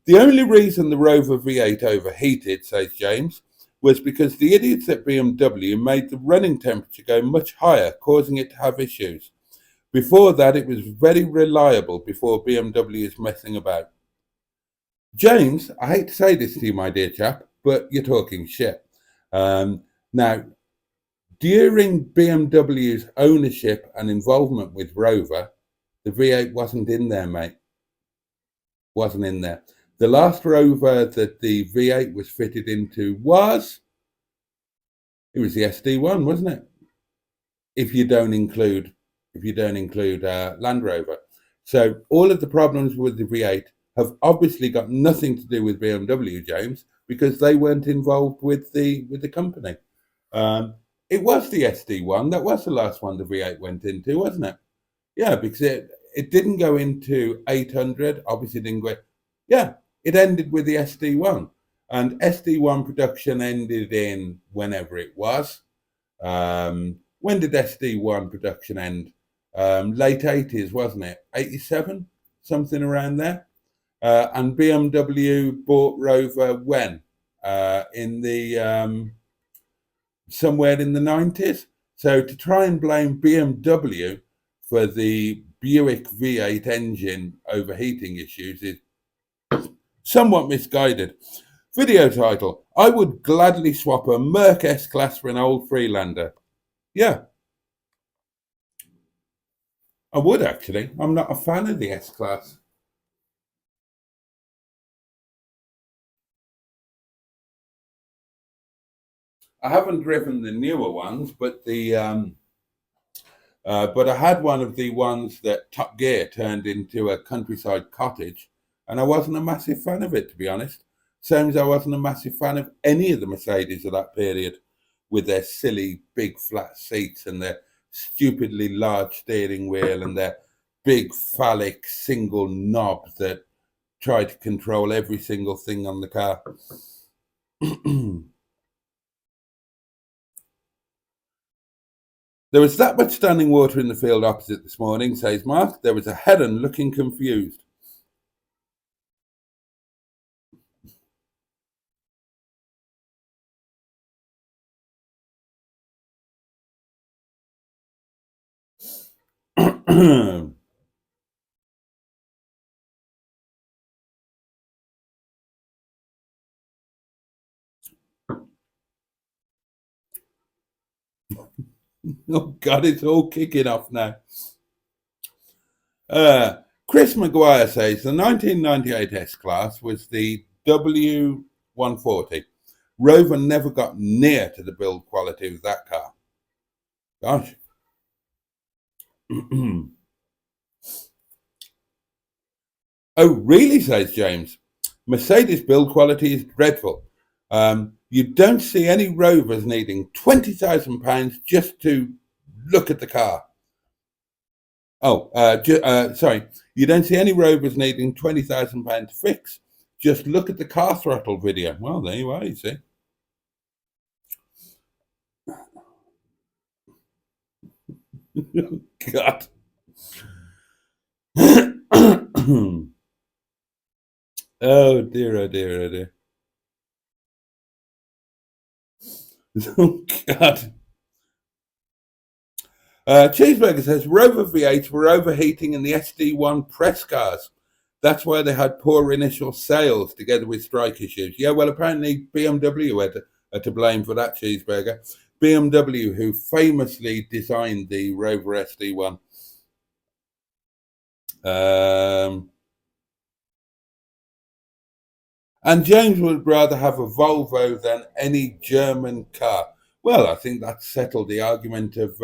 The only reason the Rover V8 overheated, says James, was because the idiots at BMW made the running temperature go much higher, causing it to have issues. Before that, it was very reliable before BMW is messing about. James, I hate to say this to you, my dear chap, but you're talking shit. Now, during BMW's ownership and involvement with Rover, the V8 wasn't in there, mate. Wasn't in there. The last Rover that the V8 was fitted into was the SD1, wasn't it? If you don't include Land Rover. So all of the problems with the V8 have obviously got nothing to do with BMW, James, because they weren't involved with the company. It was the SD1 that was the last one the V8 went into, wasn't it? Yeah, because it didn't go into 800. Obviously, didn't go. Yeah, it ended with the SD1, and SD1 production ended in whenever it was. When did SD1 production end? Late 80s, wasn't it? 87, something around there. And BMW bought Rover when? In the somewhere in the 90s. So to try and blame BMW for the Buick V8 engine overheating issues is somewhat misguided. Video title: I would gladly swap a Merc S-Class for an old Freelander. Yeah, I would actually. I'm not a fan of the S-Class. I haven't driven the newer ones, but but I had one of the ones that Top Gear turned into a countryside cottage, and I wasn't a massive fan of it, to be honest. Same as I wasn't a massive fan of any of the Mercedes of that period, with their silly big flat seats and their stupidly large steering wheel and their big phallic single knob that tried to control every single thing on the car. There was that much standing water in the field opposite this morning, says Mark. There was a heron looking confused. Oh God, it's all kicking off now. Uh, Chris McGuire says the 1998 S-Class was the W140. Rover never got near to the build quality of that car. Gosh. Oh, really, says James. Mercedes build quality is dreadful. You don't see any Rovers needing £20,000 just to look at the car. Sorry. You don't see any Rovers needing £20,000 to fix. Just look at the car throttle video. Well, there you are, you see. God. Oh dear, oh dear, oh dear. Oh God. Cheeseburger says Rover V8s were overheating in the SD1 press cars. That's why they had poor initial sales together with strike issues. Yeah, well, apparently BMW are to blame for that, Cheeseburger. BMW, who famously designed the Rover SD1. And James would rather have a Volvo than any German car. Well, I think that's settled the argument of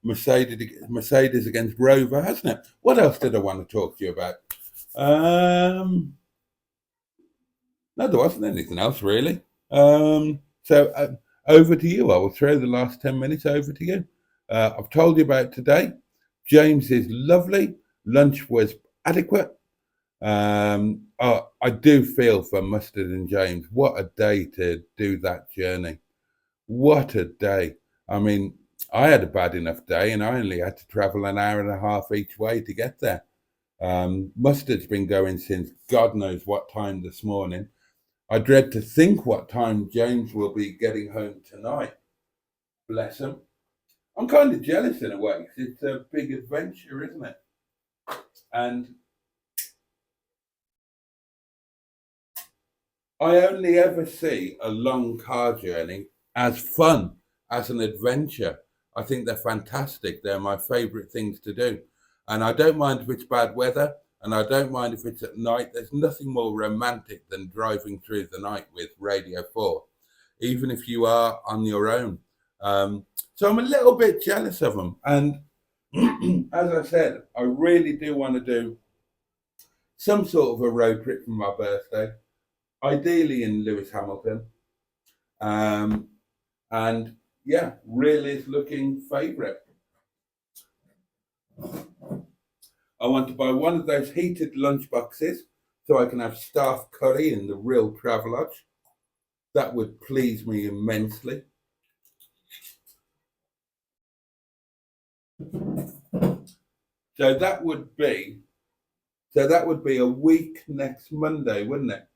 Mercedes against Rover, hasn't it? What else did I want to talk to you about? No, there wasn't anything else really. So over to you. I will throw the last 10 minutes over to you. I've told you about today. James is lovely. Lunch was adequate. I do feel for Mustard and James. What a day to do that journey. What a day. I mean, I had a bad enough day and I only had to travel an hour and a half each way to get there. Mustard's been going since God knows what time this morning. I dread to think what time James will be getting home tonight. Bless him. I'm kind of jealous in a way 'cause it's a big adventure, isn't it? And I only ever see a long car journey as fun, as an adventure. I think they're fantastic. They're my favourite things to do. And I don't mind if it's bad weather, and I don't mind if it's at night. There's nothing more romantic than driving through the night with Radio 4, even if you are on your own. So I'm a little bit jealous of them. And as I said, I really do want to do some sort of a road trip for my birthday, ideally in Lewis Hamilton. And yeah, really is looking favourite. I want to buy one of those heated lunch boxes so I can have staff curry in the real Travelodge. That would please me immensely. So that would be a week next Monday, wouldn't it?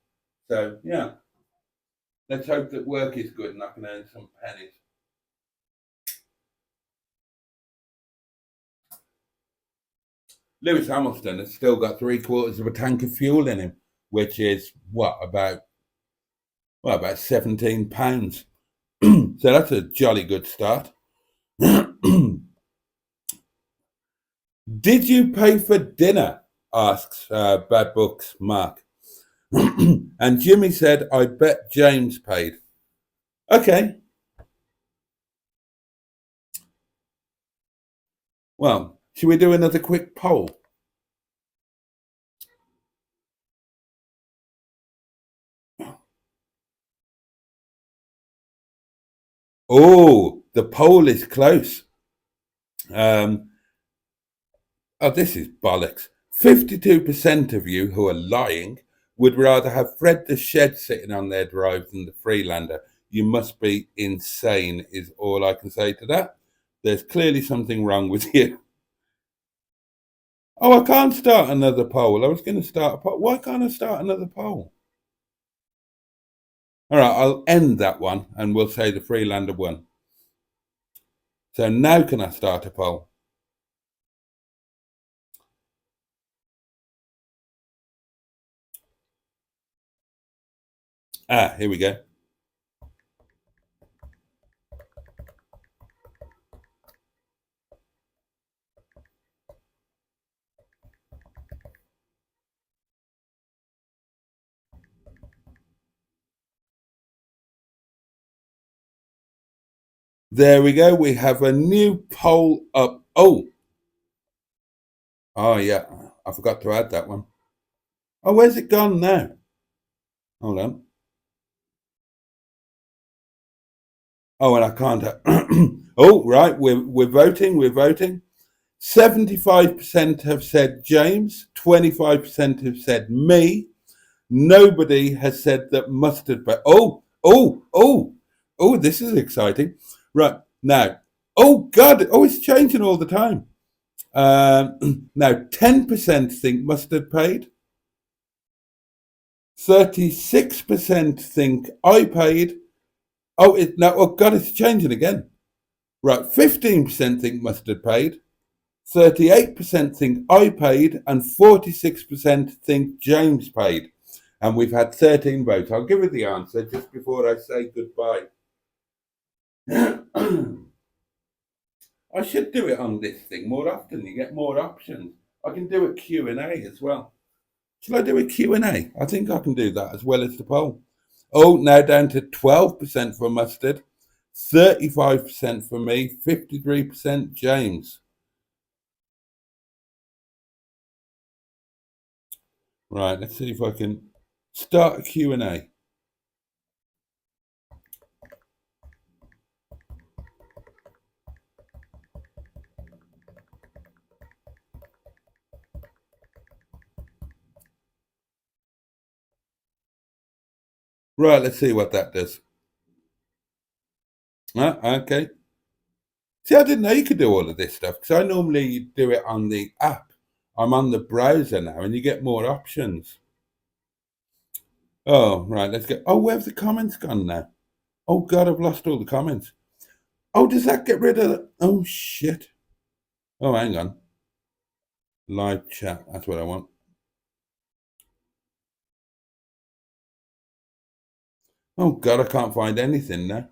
So yeah, let's hope that work is good and I can earn some pennies. Lewis Hamilton has still got 3/4 of a tank of fuel in him, which is about £17. So that's a jolly good start. Did you pay for dinner? Asks Bad Books Mark. And Jimmy said, I bet James paid. Okay. Well, should we do another quick poll? Oh, the poll is close. This is bollocks. 52% of you who are lying would rather have Fred the Shed sitting on their drive than the Freelander. You must be insane, is all I can say to that. There's clearly something wrong with you. Oh, I can't start another poll. I was going to start a poll. Why can't I start another poll? All right, I'll end that one and we'll say the Freelander won. So now can I start a poll? Here we go. There we go. We have a new poll up. Oh yeah. I forgot to add that one. Oh, where's it gone now? Hold on. Oh, and I can't. Oh, right. We're voting. We're voting. 75% have said James. 25% have said me. Nobody has said that mustard. But oh, this is exciting. Right now. Oh God. Oh, it's changing all the time. Now, 10% think mustard paid. 36% think I paid. Oh God, it's changing again. Right, 15% think mustard paid. 38% think I paid, and 46% think James paid. And we've had 13 votes. I'll give you the answer just before I say goodbye. I should do it on this thing more often. You get more options. I can do a Q&A as well. Shall I do a Q&A? I think I can do that as well as the poll. Oh, now down to 12% for mustard, 35% for me, 53% James. Right, let's see if I can start a Q&A. Right, let's see what that does. Okay. See, I didn't know you could do all of this stuff because I normally do it on the app. I'm on the browser now and you get more options. Oh, right, let's get. Oh, where've the comments gone now? Oh, God, I've lost all the comments. Oh, does that get rid of the. Oh, shit. Oh, hang on. Live chat. That's what I want. Oh, God, I can't find anything now.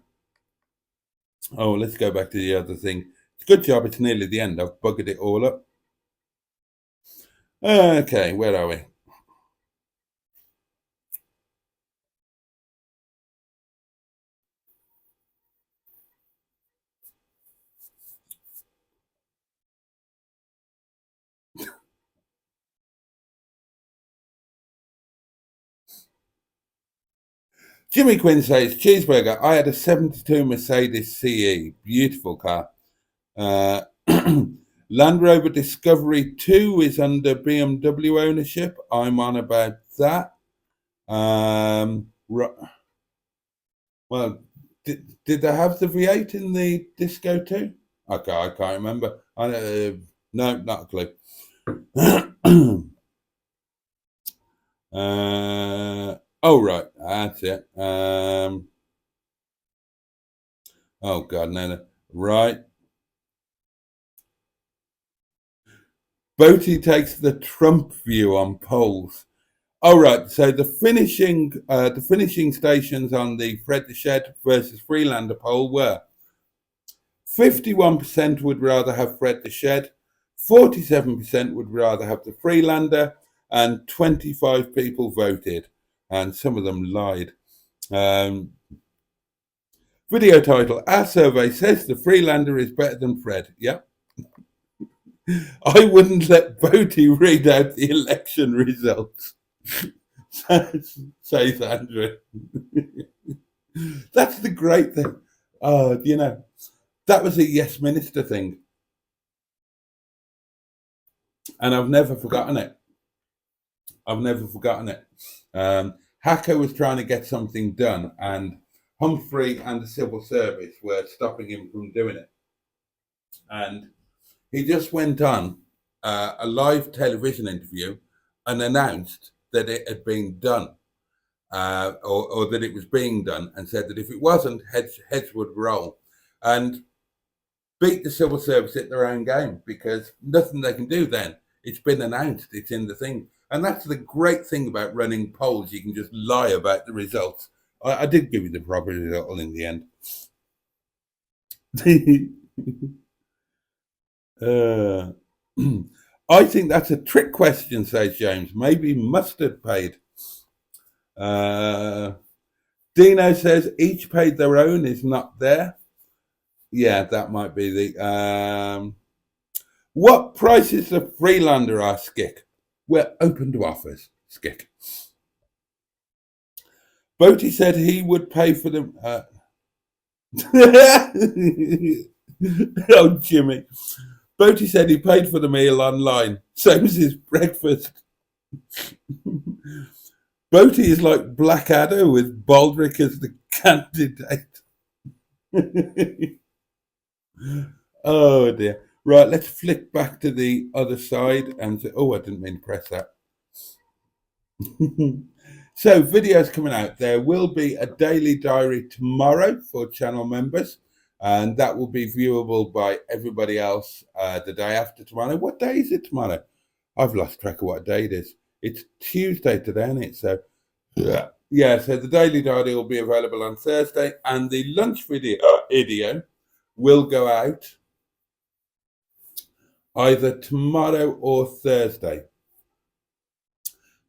Oh, let's go back to the other thing. It's a good job. It's nearly the end. I've buggered it all up. Okay, where are we? Jimmy Quinn says, cheeseburger. I had a 72 Mercedes CE. Beautiful car. Land Rover Discovery 2 is under BMW ownership. I'm on about that. Well, did they have the V8 in the Disco too? Okay, I can't remember. No, not a clue. Oh, right, that's it. Oh, God, no. Right. Boaty takes the Trump view on polls. Oh, right. So the finishing stations on the Fred the Shed versus Freelander poll were 51% would rather have Fred the Shed, 47% would rather have the Freelander, and 25 people voted, and some of them lied. Video title: Our survey says the Freelander is better than Fred. Yep. I wouldn't let Boaty read out the election results, says Andrew. That's the great thing. That was a Yes Minister thing. And I've never forgotten it. Hacker was trying to get something done, and Humphrey and the civil service were stopping him from doing it. And he just went on a live television interview and announced that it had been done, or that it was being done, and said that if it wasn't, heads would roll, and beat the civil service at their own game because nothing they can do then. It's been announced, it's in the thing. And that's the great thing about running polls. You can just lie about the results I did give you the proper result in the end. uh, I think that's a trick question, says James. Maybe Mustard paid. Uh, Dino says each paid their own is not there. Yeah, that might be the. What price is the Freelander? Asked Skick. We're open to offers, Skick. Boaty said he would pay for them. Oh, Jimmy. Boaty said he paid for the meal online. Same as his breakfast. Boaty is like Blackadder with Baldric as the candidate. Oh dear. Right, let's flick back to the other side and say, oh, I didn't mean to press that. So, videos coming out. There will be a daily diary tomorrow for channel members, and that will be viewable by everybody else the day after tomorrow. What day is it tomorrow? I've lost track of what day it is. It's Tuesday today, isn't it? So, yeah, so the daily diary will be available on Thursday, and the lunch video will go out either tomorrow or Thursday,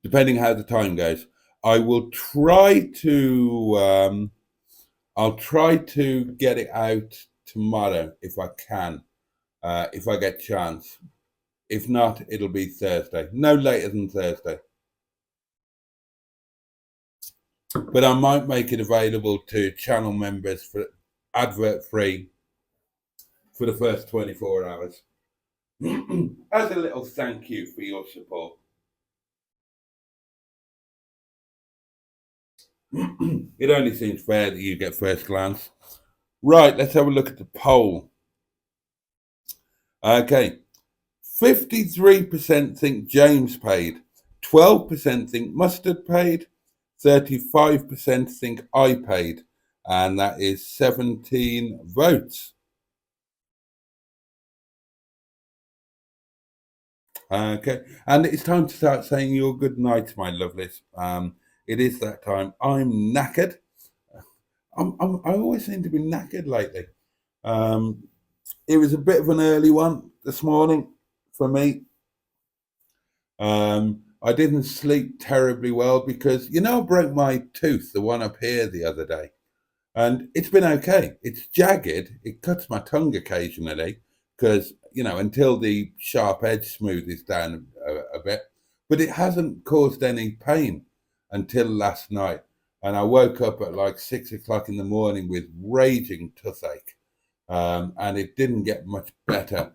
depending how the time goes. I will try to I'll try to get it out tomorrow if I can, if I get chance. If not, it'll be Thursday, no later than Thursday. But I might make it available to channel members for advert free for the first 24 hours. As a little thank you for your support. It only seems fair that you get first glance. Right, let's have a look at the poll. Okay, 53% think James paid, 12% think Mustard paid, 35% think I paid, and that is 17 votes. Okay, and it's time to start saying your good night, my lovelies. It is that time. I'm knackered. I always seem to be knackered lately. It was a bit of an early one this morning for me. I didn't sleep terribly well because, I broke my tooth, the one up here, the other day. And it's been okay. It's jagged. It cuts my tongue occasionally because, until the sharp edge smoothes down a bit. But it hasn't caused any pain until last night. And I woke up at like 6 o'clock in the morning with raging toothache. And it didn't get much better.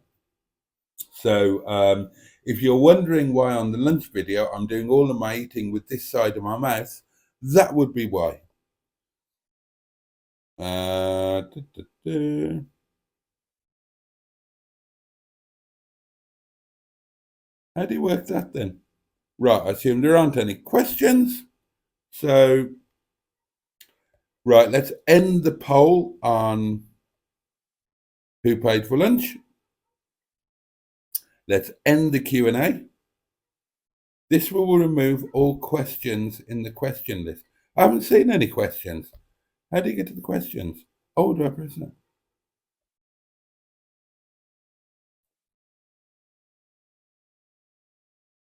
So if you're wondering why on the lunch video I'm doing all of my eating with this side of my mouth, that would be why. How do you work that then? Right, I assume there aren't any questions. So, right, let's end the poll on who paid for lunch. Let's end the Q&A. This will remove all questions in the question list. I haven't seen any questions. How do you get to the questions? Oh, do I press that?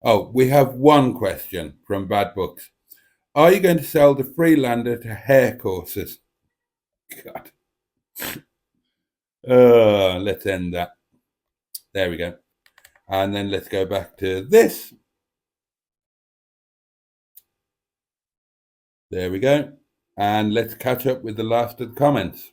Oh, we have one question from Bad Books. Are you going to sell the Freelander to hair courses? God. Let's end that. There we go. And then let's go back to this. There we go. And let's catch up with the last of the comments.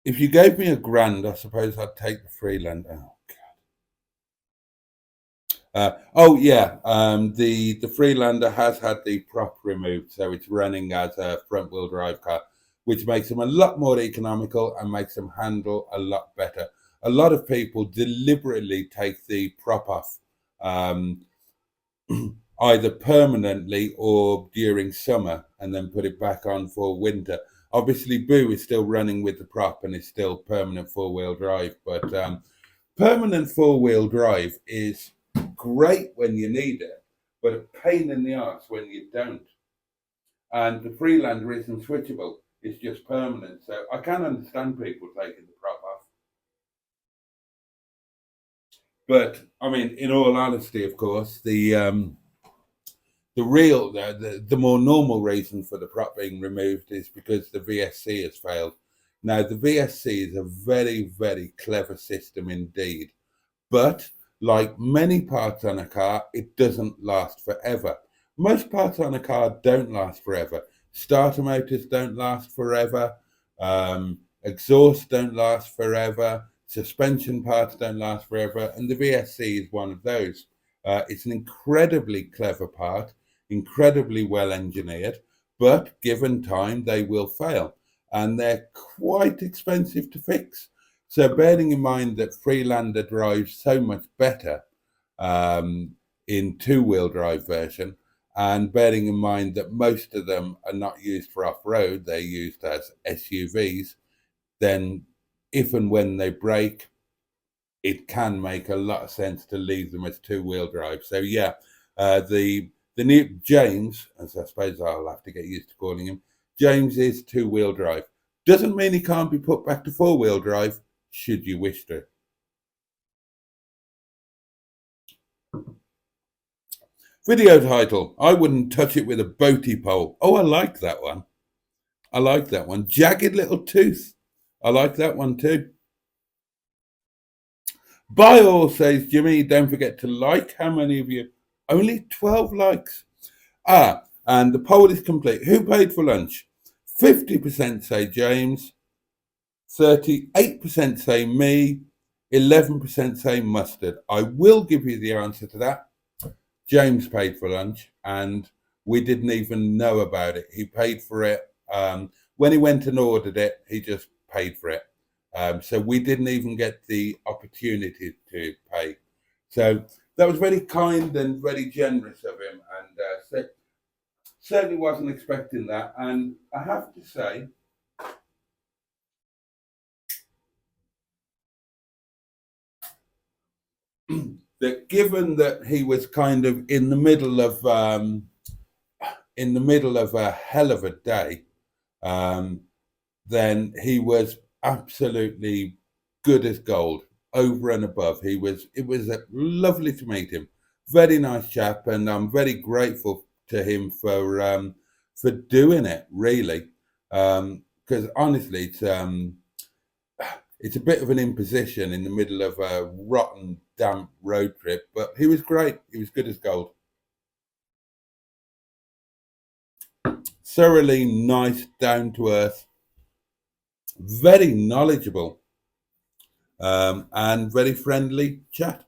If you gave me £1,000, I suppose I'd take the Freelander. Oh, God. The Freelander has had the prop removed, so it's running as a front-wheel drive car, which makes them a lot more economical and makes them handle a lot better. A lot of people deliberately take the prop off, either permanently or during summer, and then put it back on for winter. Obviously, Boo is still running with the prop and is still permanent four-wheel drive, but permanent four-wheel drive is great when you need it, but a pain in the arse when you don't. And the Freelander isn't switchable; it's just permanent. So I can understand people taking the prop off. But I mean, in all honesty, of course, the more normal reason for the prop being removed is because the VSC has failed. Now, the VSC is a very, very clever system indeed, but like many parts on a car, it doesn't last forever. Most parts on a car don't last forever. Starter motors don't last forever. Exhaust don't last forever. Suspension parts don't last forever. And the VSC is one of those. It's an incredibly clever part, incredibly well engineered, but given time, they will fail. And they're quite expensive to fix. So bearing in mind that Freelander drives so much better in two-wheel drive version, and bearing in mind that most of them are not used for off-road, they're used as SUVs, then if and when they break, it can make a lot of sense to leave them as two-wheel drive. So yeah, the new James, as I suppose I'll have to get used to calling him, James is two-wheel drive. Doesn't mean he can't be put back to four-wheel drive, should you wish to. Video title, I wouldn't touch it with a Boaty pole. Oh, I like that one. I like that one. Jagged little tooth. I like that one too. By all, says Jimmy, don't forget to like. How many of you? Only 12 likes. And the poll is complete. Who paid for lunch? 50% say James, 38% say me, 11% say mustard. I will give you the answer to that. James paid for lunch and we didn't even know about it. He paid for it. When he went and ordered it, he just paid for it. So we didn't even get the opportunity to pay. So that was very kind and very generous of him. And certainly wasn't expecting that. And I have to say, that given that he was kind of in the middle of a hell of a day, then he was absolutely good as gold, over and above. It was lovely to meet him. Very nice chap, and I'm very grateful to him for doing it. Really, because honestly, it's a bit of an imposition in the middle of a rotten, damp road trip, but he was great. He was good as gold. Thoroughly nice, down to earth, very knowledgeable, and very friendly chap.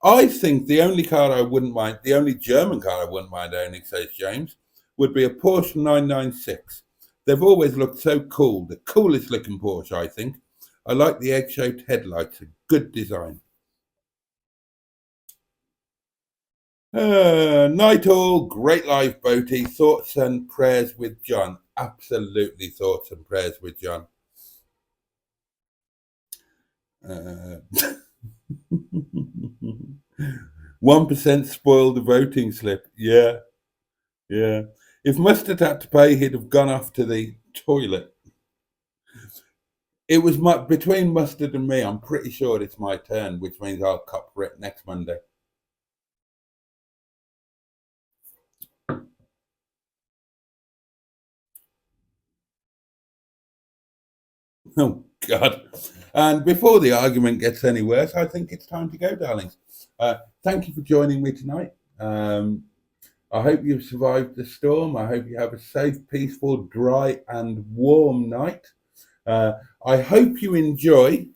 I think the only car I wouldn't mind, the only German car I wouldn't mind owning, says James, would be a Porsche 996. They've always looked so cool. The coolest looking Porsche, I think. I like the egg-shaped headlights. A good design. Night all. Great live, Boaty. Thoughts and prayers with John. Absolutely thoughts and prayers with John. 1% spoiled the voting slip. Yeah. If Mustard had to pay, he'd have gone off to the toilet. It was between Mustard and me. I'm pretty sure it's my turn, which means I'll cop for it next Monday. Oh, God. And before the argument gets any worse, I think it's time to go, darlings. Thank you for joining me tonight. I hope you've survived the storm. I hope you have a safe, peaceful, dry, and warm night. I hope you enjoy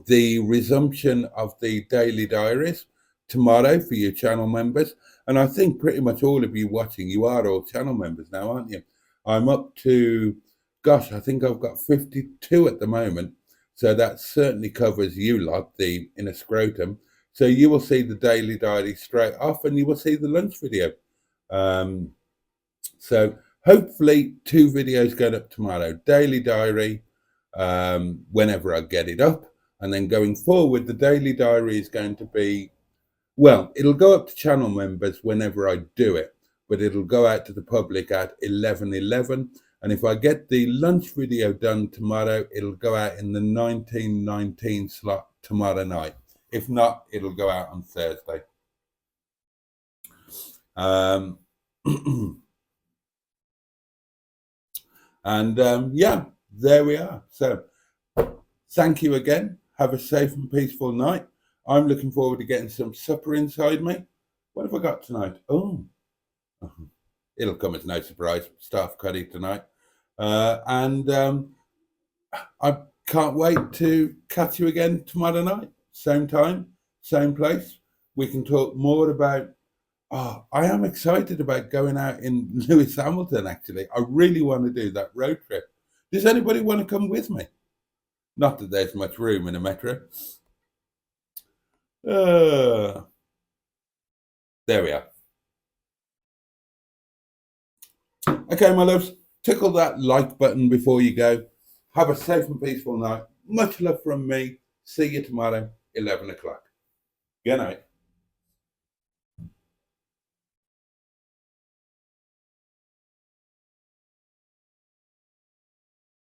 the resumption of the daily diaries tomorrow for your channel members. And I think pretty much all of you watching, you are all channel members now, aren't you? I'm up to, gosh, I think I've got 52 at the moment. So that certainly covers you lot, the inner scrotum. So you will see the daily diary straight off and you will see the lunch video. So hopefully 2 videos going up tomorrow. Daily diary, whenever I get it up. And then going forward, the daily diary is going to be, well, it'll go up to channel members whenever I do it, but it'll go out to the public at 11:11. And if I get the lunch video done tomorrow, it'll go out in the 19:19 slot tomorrow night. If not, it'll go out on Thursday. Yeah, there we are. So thank you again. Have a safe and peaceful night. I'm looking forward to getting some supper inside me. What have I got tonight? Oh, it'll come as no surprise. Staff curry tonight. I can't wait to catch you again tomorrow night. Same time, same place. We can talk more about, I am excited about going out in Lewis Hamilton, actually. I really want to do that road trip. Does anybody want to come with me? Not that there's much room in a metro. There we are. Okay, my loves, tickle that like button before you go. Have a safe and peaceful night. Much love from me. See you tomorrow, 11 o'clock. Good night.